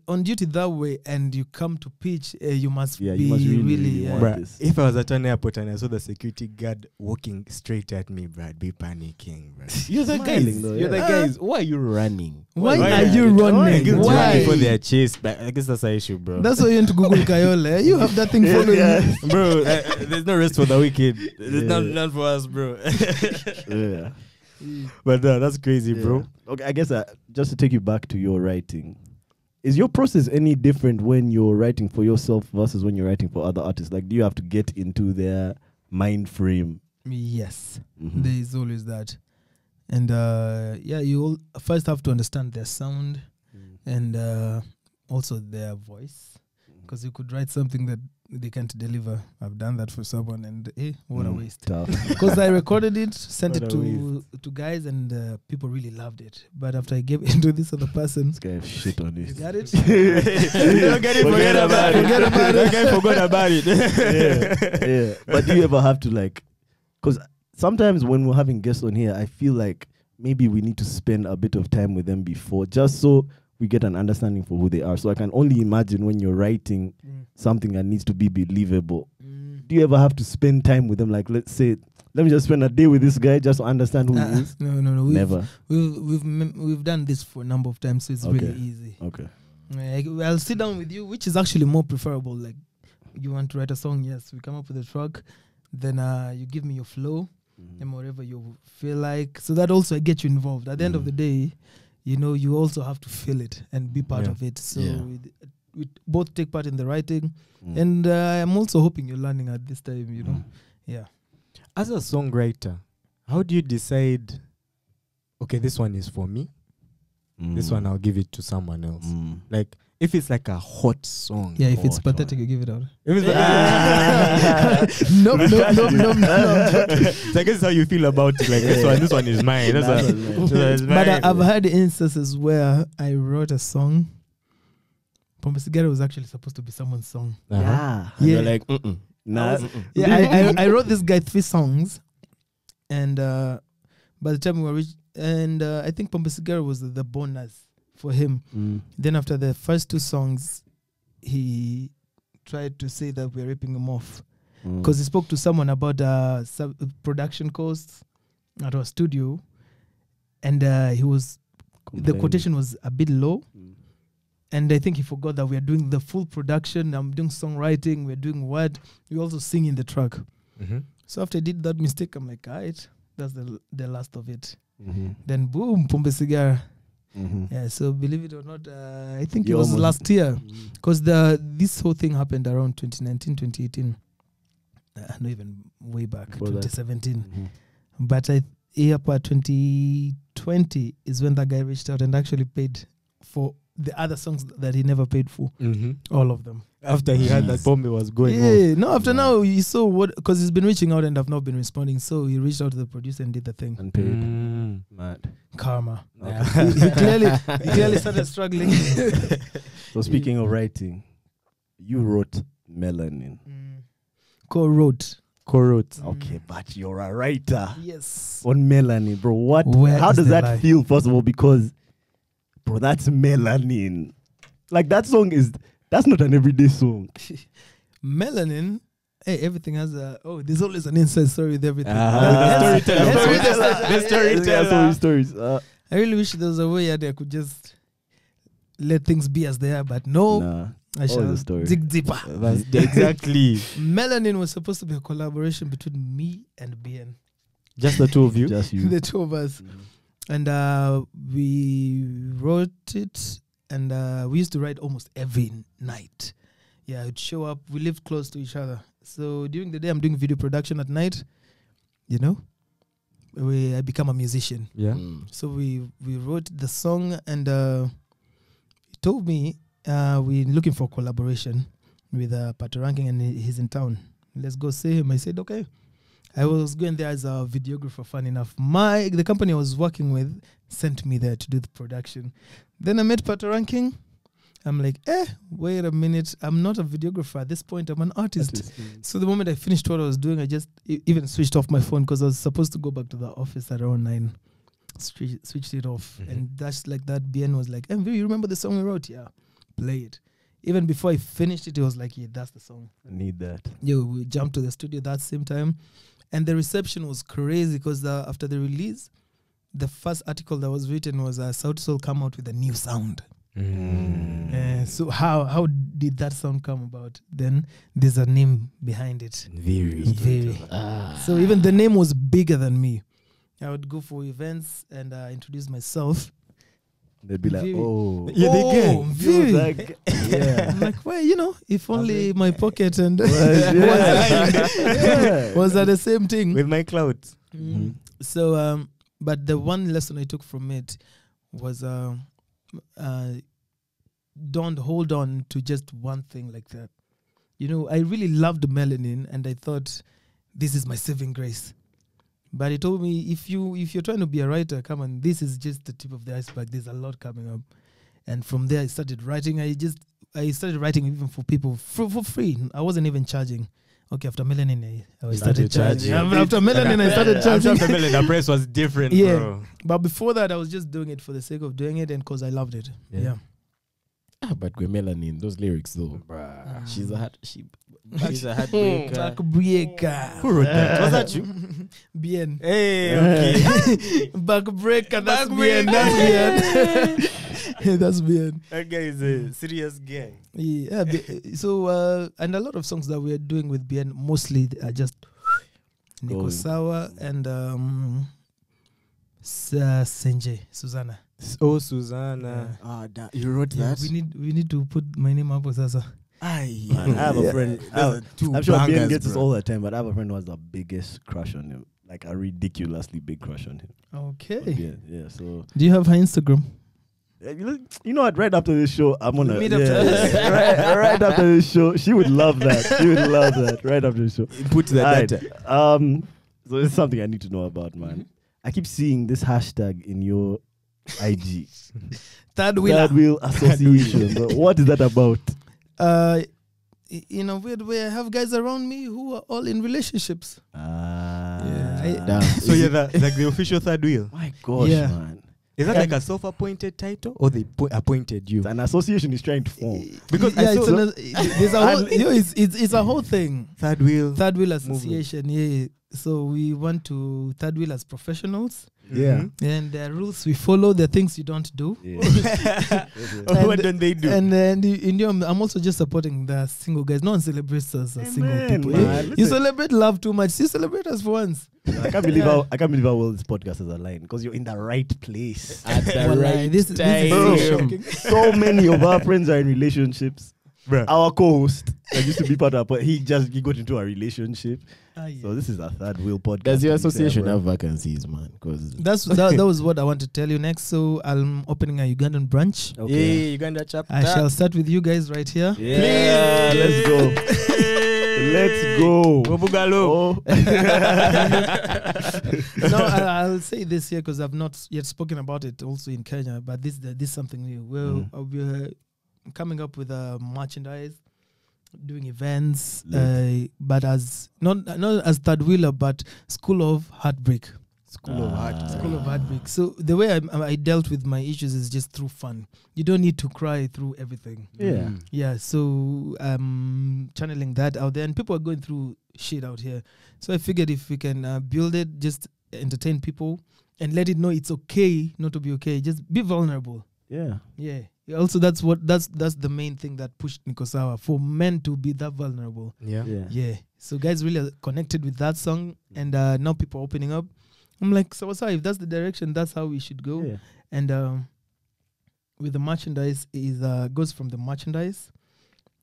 on duty that way and you come to pitch, you must Yeah, be you must really, really. really want Bruh, this. if I was at an airport and I saw the security guard walking straight at me, bruh, I'd be panicking, bruh. You're the Smiling guys. though, You're the yeah. guys. Why are you running? Why Why are are you running? Guilty Why? before they are chased, but I guess that's the issue, bro. That's why you went to Google Kayole. You have that thing following you. Bro, there's no rest for the wicked. There's Yeah. none for us, bro. Yeah. But that's crazy, bro. Okay, I guess just to take you back to your writing, is your process any different when you're writing for yourself versus when you're writing for other artists? Like, do you have to get into their mind frame? Yes, Mhm. there is always that. And you first have to understand their sound and also their voice. Because you could write something that they can't deliver. I've done that for someone, and what a waste. Tough. Because I recorded it, sent What it a to guys, and people really loved it. But after I gave it to this other person, This guy have shit on you it. got it? You don't get it, forget about it. Forget about it. That guy forgot about it. Yeah. But do you ever have to because sometimes when we're having guests on here, I feel like maybe we need to spend a bit of time with them before, just so we get an understanding for who they are. So I can only imagine when you're writing something that needs to be believable. Do you ever have to spend time with them? Like, let's say, let me just spend a day with this guy just to understand who he is. No. Never. We've done this for a number of times, so it's really easy. Okay. I'll sit down with you, which is actually more preferable. Like, you want to write a song? Yes, we come up with a track. Then you give me your flow and whatever you feel like. So that also gets you involved. At the end of the day, you also have to feel it and be part of it. So we both take part in the writing. And I'm also hoping you're learning at this time, Yeah. As a songwriter, how do you decide, okay, this one is for me, this one I'll give it to someone else? Like, if it's like a hot song. Yeah, if it's hot pathetic, one. you give it out. If it's No. So I guess that's how you feel about it. Like, this one is mine. This one is mine. But I've had instances where I wrote a song. Pombe Sigara was actually supposed to be someone's song. Yeah. And Yeah. you're like, Nah. Yeah, I wrote this guy 3 songs, and by the time we were I think Pombe Sigara was the bonus for him. Then after the first 2 songs, he tried to say that we're ripping him off because he spoke to someone about production costs at our studio, and the quotation was a bit low. And I think he forgot that we are doing the full production. I'm doing songwriting. We're doing what? We also sing in the track. So after I did that mistake, I'm like, all right, that's the last of it. Then boom, Pombe Sigara. Yeah, so believe it or not, I think You it was almost- last year. Because this whole thing happened around 2019, 2018. Not even way back, Before that. 2017. But part 2020 is when that guy reached out and actually paid for the other songs that he never paid for. All of them. After he had that Pombe was going off. Yeah, no, after now, you saw what, because he's been reaching out and I've not been responding. So he reached out to the producer and did the thing. Unpaid. Mad. Karma. Okay. he clearly started struggling. So speaking of writing, you wrote Melanin. Co-wrote. Co-wrote. Okay, but you're a writer Yes. on Melanin, bro. Where How is does the that lie? feel, first of all? Because, bro, that's Melanin. Like, that song that's not an everyday song. Melanin. Hey, everything has there's always an inside story with everything. The The storyteller. stories. I really wish there was a way that I could just let things be as they are, but no. Nah. I shall the story. dig deeper. Exactly. Melanin was supposed to be a collaboration between me and BN, Just the two of you. Just you. the two of us. And we wrote it, and we used to write almost every night. Yeah, I'd show up. We lived close to each other. So during the day, I'm doing video production. At night, you know, I become a musician. Yeah. So we wrote the song, and he told me we're looking for collaboration with Pato Ranking, and he's in town. Let's go see him. I said, okay. I was going there as a videographer, fun enough. The company I was working with sent me there to do the production. Then I met Pato Ranking. I'm like, wait a minute. I'm not a videographer at this point. I'm an artist. So the moment I finished what I was doing, I just even switched off my phone because I was supposed to go back to the office at around 9. Switched it off. And that's like that. BN was like, Nviiri, you remember the song we wrote? Yeah, play it. Even before I finished it, it was like, yeah, that's the song. I need that. Yeah, we jumped to the studio that same time. And the reception was crazy because after the release, the first article that was written was Sauti Sol come out with a new sound. So how did that sound come about? Then there's a name behind it. Nviiri. So even the name was bigger than me. I would go for events and introduce myself. They'd be like, Nviiri. oh. Yeah, they get. Nviiri. Like, yeah. I'm like, well, you know, if only my pocket and yeah. was at the same thing. With my clouds. So, but the one lesson I took from it was don't hold on to just one thing like that. You know, I really loved Melanin, and I thought this is my saving grace. But he told me, if you're trying to be a writer, come on, this is just the tip of the iceberg. There's a lot coming up. And from there, I started writing. I started writing even for people for free. I wasn't even charging. Okay, after Melanin, I started charging. After Melanin, I started charging. After Melanin, the price was different, Yeah. bro. But before that, I was just doing it for the sake of doing it and because I loved it. Yeah. But with Melanin, those lyrics though, she's a heartbreaker. Backbreaker. Who wrote that? Was that you? Bien. Hey, okay. Backbreaker. That's Bien. That's Bien. That's Bien. That guy is a serious guy. Yeah. So and a lot of songs that we're doing with Bien mostly are just Nico Sawa and Senje, Susanna. Oh, Susanna. You wrote Yeah, we need to put my name up with Sasa. Man, I have a friend. I'm sure Ben gets this all the time, but I have a friend who has the biggest crush on him. Like a ridiculously big crush on him. Okay. Yeah. So Do you have her Instagram? you know what? Right after this show, I'm gonna Meet up to right after this show. She would love that. She would love that. Right after the show. Put that data. So it's something I need to know about, man. I keep seeing this hashtag in your IG. Third Third Wheel Association. But what is that about? In a weird way, I have guys around me who are all in relationships. Damn. So you're like the official third wheel. My gosh, Yeah. man. Is that like a self-appointed title, or they appointed you? It's an association is trying to form. Because yeah, I saw there's a whole, it's a whole thing. third wheel. Third Wheel Association, yeah. So we want to third wheel as professionals. Yeah. And there are rules we follow, the things you don't do. Yeah. What don't they do? And then I'm also just supporting the single guys. No one celebrates us as single Amen, people. man. You Listen. celebrate love too much. You celebrate us for once. I can't believe how well this podcast is aligned because you're in the right place. At the Wallahi, right this is time. shocking. So many of our friends are in relationships. Bruh. Our co-host that used to be part of, but he got into a relationship. Yeah. So this is a third wheel podcast. Does your to be fair, association bro. have vacancies, man? Because that was what I want to tell you next. So I'm opening a Ugandan branch. Okay. Uganda chapter. I shall start with you guys right here. Yeah, let's go. Let's go. Bobugalo. Oh. No, I'll say this here because I've not yet spoken about it also in Kenya, but this is something new. Well, I'll be coming up with merchandise, doing events, but as not as third wheeler, but School of Heartbreak. School of Heartbreak. So the way I dealt with my issues is just through fun. You don't need to cry through everything. Yeah. Yeah, so channeling that out there, and people are going through shit out here. So I figured if we can build it, just entertain people and let it know it's okay not to be okay. Just be vulnerable. Yeah. Yeah. Also, that's the main thing that pushed Nikosawa, for men to be that vulnerable. Yeah. Yeah. So guys really are connected with that song, and now people are opening up. I'm like, so if that's the direction, that's how we should go. Yeah. And with the merchandise, is goes from the merchandise,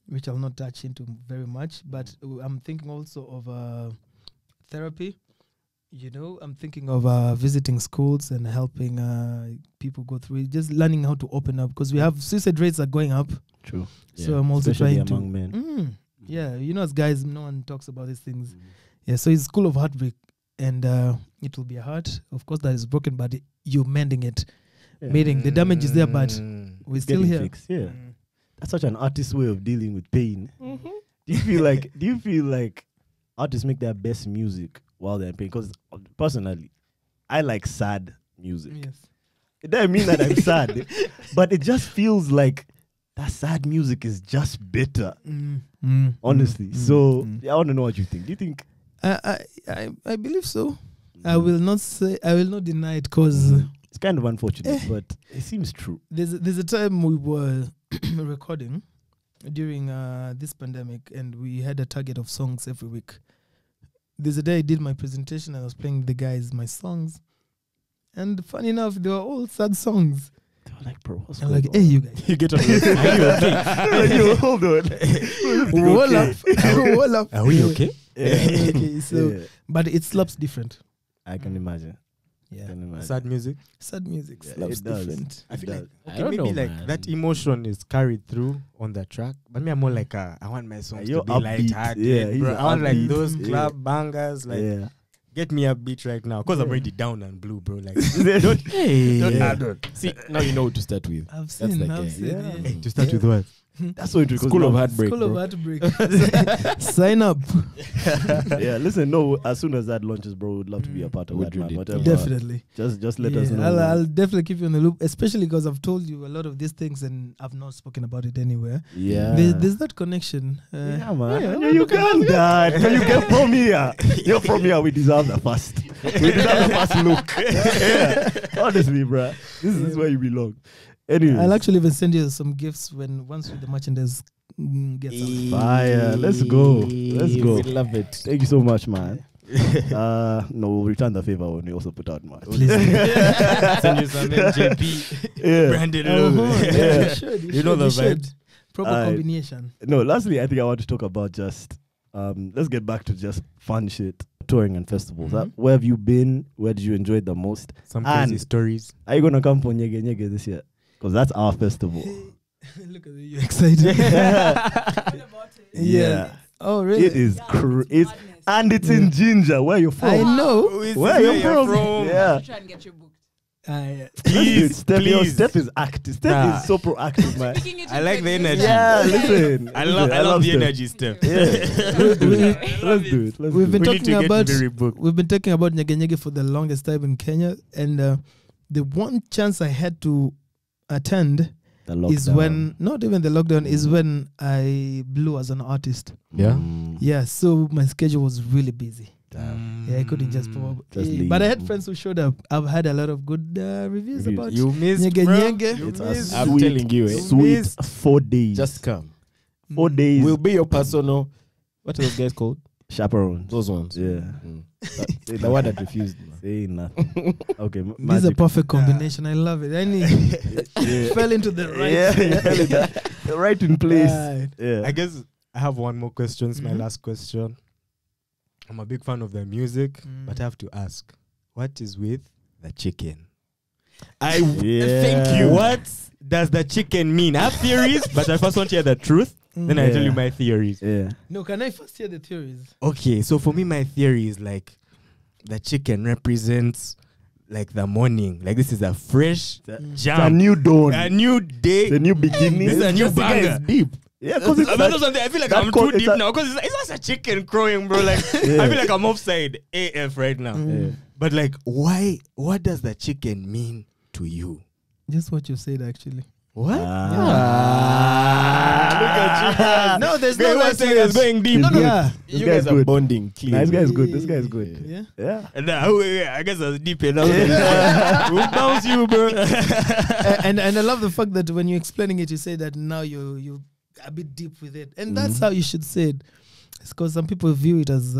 which I'll not touch into very much, but I'm thinking also of therapy. You know, I'm thinking of visiting schools and helping people go through it, just learning how to open up, because we have suicide rates are going up. True. So I'm also Especially trying to among men. yeah, you know, as guys, no one talks about these things. Yeah, so it's School of Heartbreak, and it will be a heart, of course, that is broken, but you're mending it. Yeah. Meaning the damage is there, but we're still Getting here. fixed, yeah. That's such an artist's way of dealing with pain. Do you feel like artists make their best music while they're in pain? Because personally, I like sad music. Yes. It doesn't mean that I'm sad, but it just feels like that sad music is just better. Honestly. So I want to know what you think. Do you think? I believe so. I will not deny it, because It's kind of unfortunate, but it seems true. there's a time we were recording during this pandemic, and we had a target of songs every week. There's a day I did my presentation and I was playing the guys my songs, and funny enough, they were all sad songs. They were like, bro, what's I'm going like, on? hey, you guys, You get on the Are you okay? Yo, hold on. roll up, roll up. Are we okay? Okay, so Yeah. but it slaps different. I can imagine. Yeah, Sad music. sad music Yeah, slaps it does. different. I feel like I okay, don't maybe know, like man. that emotion is carried through on the track, but me, I'm more like I want my songs You're to be upbeat. light-hearted, Yeah, he's bro. an I want like upbeat. those Yeah. club bangers, like Yeah. get me a beat right now, cause I'm already down and blue, bro. Like Don't- Hey, Yeah. See, now you know what to start with. I've That's seen, the I've guy. seen. Yeah. Yeah. hey, to start with what? That's so interesting. School of Heartbreak. School of bro. Heartbreak. Sign up. Yeah, listen, no, as soon as that launches, bro, we'd love to be a part of Would that, man. really. Whatever. Definitely. Just let us Yeah, know. I'll definitely keep you in the loop, especially because I've told you a lot of these things and I've not spoken about it anywhere. Yeah. There's that connection. Yeah, man. yeah, You're Uganda. Can you get from here? You're from here. We deserve the first. We deserve the first look. Yeah. Honestly, bro. This is where you belong. Anyway. I'll actually even send you some gifts once the merchandise gets out. Fire. Let's go. Let's go. We love it. Thank you so much, man. No, we'll return the favor when we also put out merch. Please. Send you some MJP Yeah. branded Oh, logo. yeah, you should. You know the should. vibes. Proper Alright. combination. No, lastly, I think I want to talk about just let's get back to just fun shit, touring and festivals. Where have you been? Where did you enjoy it the most? Some crazy And- stories. Are you gonna come for Nyege Nyege this year? Because that's our festival. Look at you, you're excited. What about it? Yeah. Oh, really? It is It's it's madness. and it's in Ginger. Where you from? I know. Where are you from? Yeah. Try and get you booked. Please, Steph, please. Steph is active. Steph Nah. is so proactive, man. Speaking it I in like the English. energy. Yeah, listen. I love the Steph. energy, Steph. Yeah. Let's do it. Let's do it. Let's We've do been it. We need talking to get about very booked. We've been talking about Nyege Nyege for the longest time in Kenya, and the one chance I had to attend The is lockdown. when, not even the lockdown, is when I blew as an artist. Yeah. Yeah, so my schedule was really busy. Damn. Yeah, I couldn't just pop up. Just But I leave. had friends who showed up. I've had a lot of good reviews about You missed, Nyege bro. Nyege. You It's a missed. I'm sweet, telling you, eh? sweet Missed. 4 days. Just come. 4 days. We'll be your personal. What are those guys called? chaperones. Those ones. Yeah. But the one that refused. Say nothing. Okay. This is a Magic. perfect combination. I love it. I Yeah. fell into the right. Yeah, you fell in that- right in place. Right. Yeah. I guess I have one more question. It's my Mhm. last question. I'm a big fan of the music, but I have to ask, what is with the chicken? Yeah. Thank you. What does the chicken mean? I have theories, but I first want to hear the truth. Then I tell you Yeah. my theories. Yeah. No, can I first hear the theories? Okay, so for me, my theory is like the chicken represents like the morning. Like this is a fresh It's a jam, new dawn. a new day. It's a new beginning. This is a new Just the guy is banger. deep. Yeah, because it's I like, I feel like that I'm co- too it's deep a- now because it's just a chicken crowing, bro. Like Yeah. I feel like I'm offside AF right now. Yeah. But like, why? What does the chicken mean to you? Just what you said, actually. What? Ah, look at No, there's Guy no was that saying it's going deep. He's good. Yeah. This You guy's guys are good. bonding. Nah, this guy is good. clearly. This guy is good. Yeah. Yeah. And I guess I was deep enough. We'll bounce you, bro. And I love the fact that when you're explaining it, you say that now you're a bit deep with it, and that's how you should say it. It's because some people view it as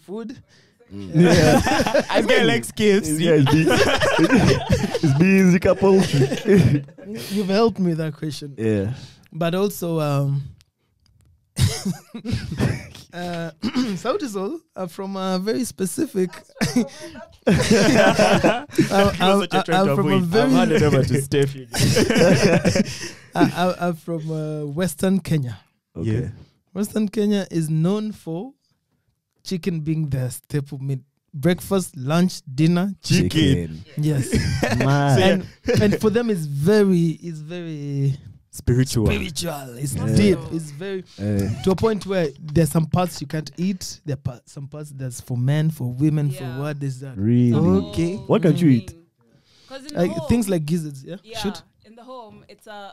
food. Yeah. I get like skills. This guy is big. It's beans, couple. You've helped me with that question. Yeah. But also, Sauti Sol are from a very specific. I'm from a very. I've handed over to Steffi. I'm from Western Kenya. Okay. Yeah. Western Kenya is known for chicken being the staple meal. Breakfast, lunch, dinner, Chicken. yes. Man. and for them it's very Spiritual. It's deep. It's very to a point where there's some parts you can't eat. There are some parts that's for men, for women, for Yeah. what is that? Really? Okay. What can't you eat? Because in Like the home, things like gizzards, yeah. yeah, Shoot. in the home, it's the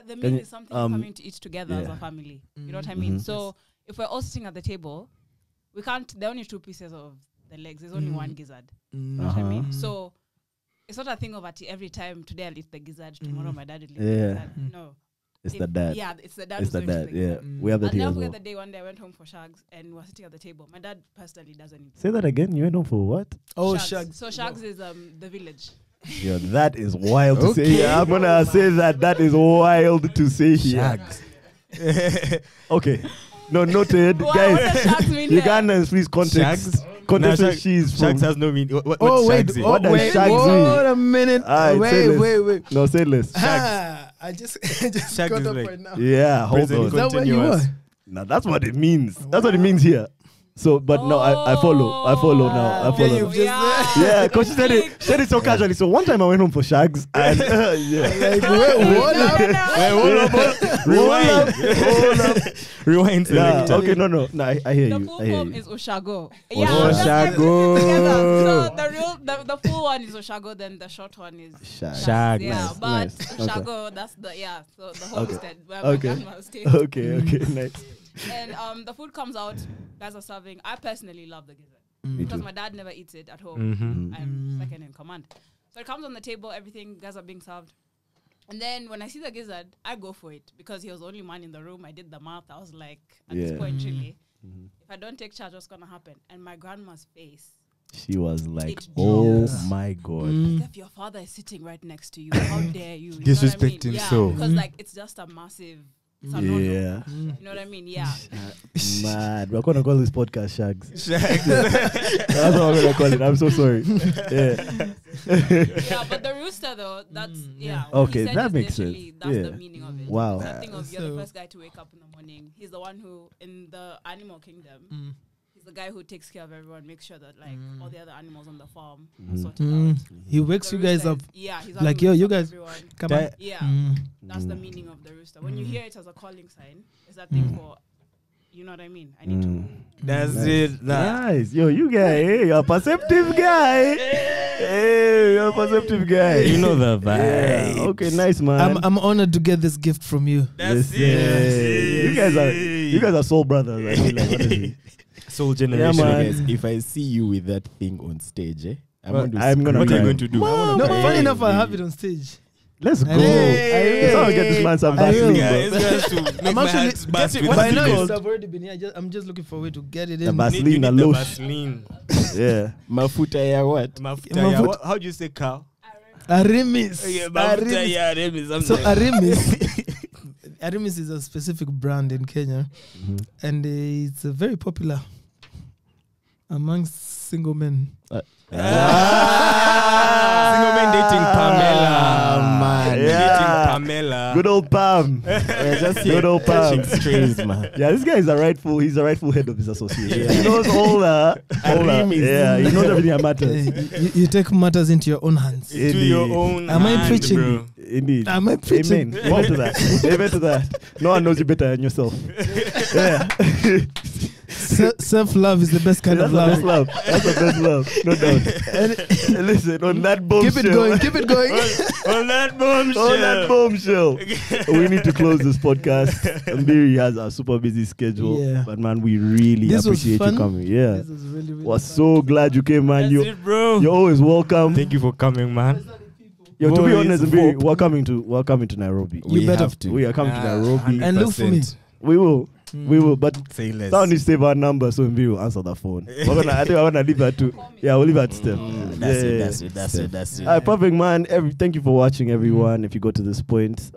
Can meal you- is something you're coming to eat together as yeah. a family. You know what I mean? Mhm. So if we're all sitting at the table, we can't. There are only 2 pieces of the legs. There's only one gizzard. You know what I mean? Uh-huh. So it's not a thing of every time. Today I'll eat the gizzard. Tomorrow my dad will eat the Yeah. gizzard. No. It's the dad. Yeah, it's the dad. It's who's the going to dad. the Yeah. gizzard. We have that I'll here never as forget well. the day one day I went home for shags and we were sitting at the table. My dad personally doesn't eat. Say that again. You went on for what? Oh, shags. shags. So shags is the village. Yo, that is wild to say here. I'm gonna say that. That is wild to say here. Okay. No, noted. What Guys, does shags mean here? Ugandans, please context. Shags? Context Nah, where she's from. Shags has no meaning. What Oh wait, shags is? What does wait, shags wait mean? a minute. Alright, say less. Wait. No, say less. I just Shags got is up like- right now. Yeah, hold Present on. Is that where you continuous. were? Now that's what it means. That's what it means here. So, but no, I follow. I follow now. I Okay, follow. you've just Yeah, because she said it so casually. So one time I went home for shags and yeah. like, wait, what up? Rewind. Yeah, Selector. okay, no, I hear The you. full I hear form you. is Oshago. Oshago. So the full one is Oshago, then the short one is Shags. Shags. Yeah, Nice, but nice. Oshago, that's the so the homestead where my Okay. grandma stayed. Okay, nice. And the food comes out, guys are serving. I personally love the gizzard Me because too. my dad never eats it at home. Mm-hmm. I'm second in command. So it comes on the table, everything, guys are being served. And then when I see the gizzard, I go for it because he was the only man in the room. I did the math. I was like, at this Yeah. point, really, if I don't take charge, what's going to happen? And my grandma's face. She was like, It "Oh drops. my god." As if your father is sitting right next to you. How dare you? You know what I mean? Disrespect him Yeah, so. because like it's just a massive. It's a no-no. Yeah, You know what I mean? Yeah. mad. We're gonna call this podcast Shags. Shags. That's what we're gonna call it. I'm so sorry. Yeah. Yeah, but the rooster though, that's yeah. when he Okay, said that it, makes literally, sense. That's Yeah. the meaning of it. Wow. Something of you're So- the first guy to wake up in the morning. He's the one who in the animal kingdom. He's the guy who takes care of everyone, makes sure that like all the other animals on the farm are sorted out. He wakes The you guys rooster up. is- Yeah, he's Like, having yo, wakes you up guys- everyone. Come on. Yeah, that's the meaning of the rooster. When you hear it as a calling sign, it's that thing for, you know what I mean? I need to. That's it. Nah. Nice. Yo, you guy, hey, you're a perceptive guy. Hey, you're a perceptive guy. You know the Yeah. vibe. Okay, nice man. I'm honored to get this gift from you. That's Listen, You guys are soul brothers. I feel like, honestly. Soul generation. man. Guys, if I see you with that thing on stage, I'm Well, going to I'm gonna What are you cry. going to do? No, Hey. funny enough, I have it on stage. Let's go. Hey. Let's all get this man some I will. Vaseline, Yeah, bro. it's just to make I'm my actually hands burst with by now Vaseline. I've already been here. I'm just looking for a way to get it The in. Vaseline You need and the lotion. Vaseline. Yeah. Mafuta ya what? Mafuta Mafuta. ya- How do you say cow? Arimis. Yeah, mafuta Arimis. ya remi, something. So Arimis, Arimis is a specific brand in Kenya, and it's very popular amongst single men. Single men dating Pamela, man. Yeah. Dating Pamela. Good old Pam. Just Good old Pam. strays, man. Yeah, this guy is he's a rightful head of his association. He knows all the yeah, he knows everything that matters. You take matters into your own hands. Into your own Am I hand, preaching? bro. Indeed. Am I preaching? Amen. Amen to that. Amen to that. No one knows you better than yourself. Yeah. Self-love is the best kind That's of the best love. love. That's the best love. No doubt. And listen, on that bombshell. Keep it going. Keep it going. On that bombshell. On that bombshell. We need to close this podcast. Nviiri has a super busy schedule. Yeah. But man, we really This was appreciate fun. you coming. Yeah. This is really, really Was fun. so glad you came, man. That's it, bro. You're always welcome. Thank you for coming, man. Yo, to be Boys, honest, Nviiri, we're coming to Nairobi. You better. have to. We are coming to Nairobi. And look for me. We will. We will. But Say less. someone needs to save our number so Nviiri will answer the phone. I think I wanna leave that to. Yeah, we'll leave that to Steph. That's it. Perfect, man. Thank you for watching, everyone. If you go to this point,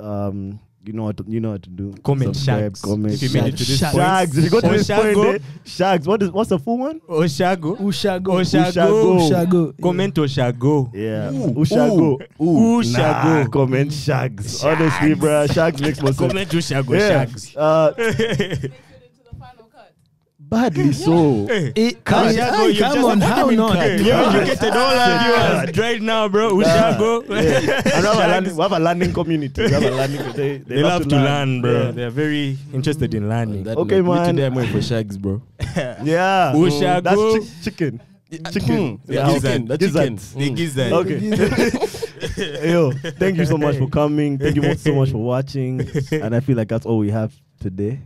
you know what to do. Comment, Subscribe, Shags. comment. If you made it to this point. Shags. If you go to this point, Oshago. Shags. What's the full one? Oshago. Ushago. Oshago. Comment Oshago. Yeah. Ushago. Ushago. Nah, comment Shags. Honestly, bro, Shags makes more sense. Comment Oshago. Yeah. Shags. Make it into the final cut. Badly so. Come on, how not? You educated all our viewers right now, bro. Ushago. And we have a learning community. We have a learning. They love to learn, bro. Yeah. They're very interested in learning. Okay, man. Today I'm going for shags, bro. Yeah. Ushago. That's chicken. Chicken. Yeah, chicken. The chicken. They give that. Okay. Yo, thank you so much for coming. Thank you so much for watching. And I feel like that's all we have today.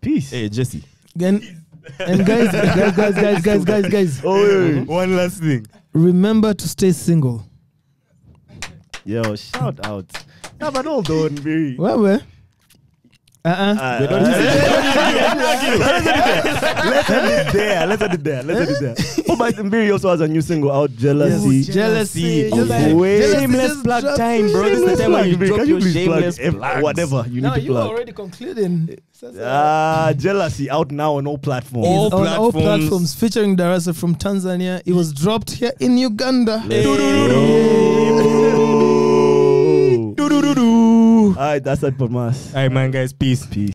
Peace. Hey, Jesse. And guys. Oh, wait. One last thing. Remember to stay single. Yo, shout out. Yeah, but hold on, Nviiri. Where? Let's end it there. Oh, but Nviiri also has a new single out, Jealousy. Yes, jealousy. Oh, Jealousy. wait. Jealousy Shameless just plug dropped. time, bro. This is the time when you Nviiri, drop can your please shameless plug plugs. whatever you No, need to you plug? already concluding. Jealousy out now on all platforms. All On all platforms. platforms, featuring Darasa from Tanzania. It was dropped here in Uganda. Alright, that's it from us. All right, man, guys. Peace. Peace.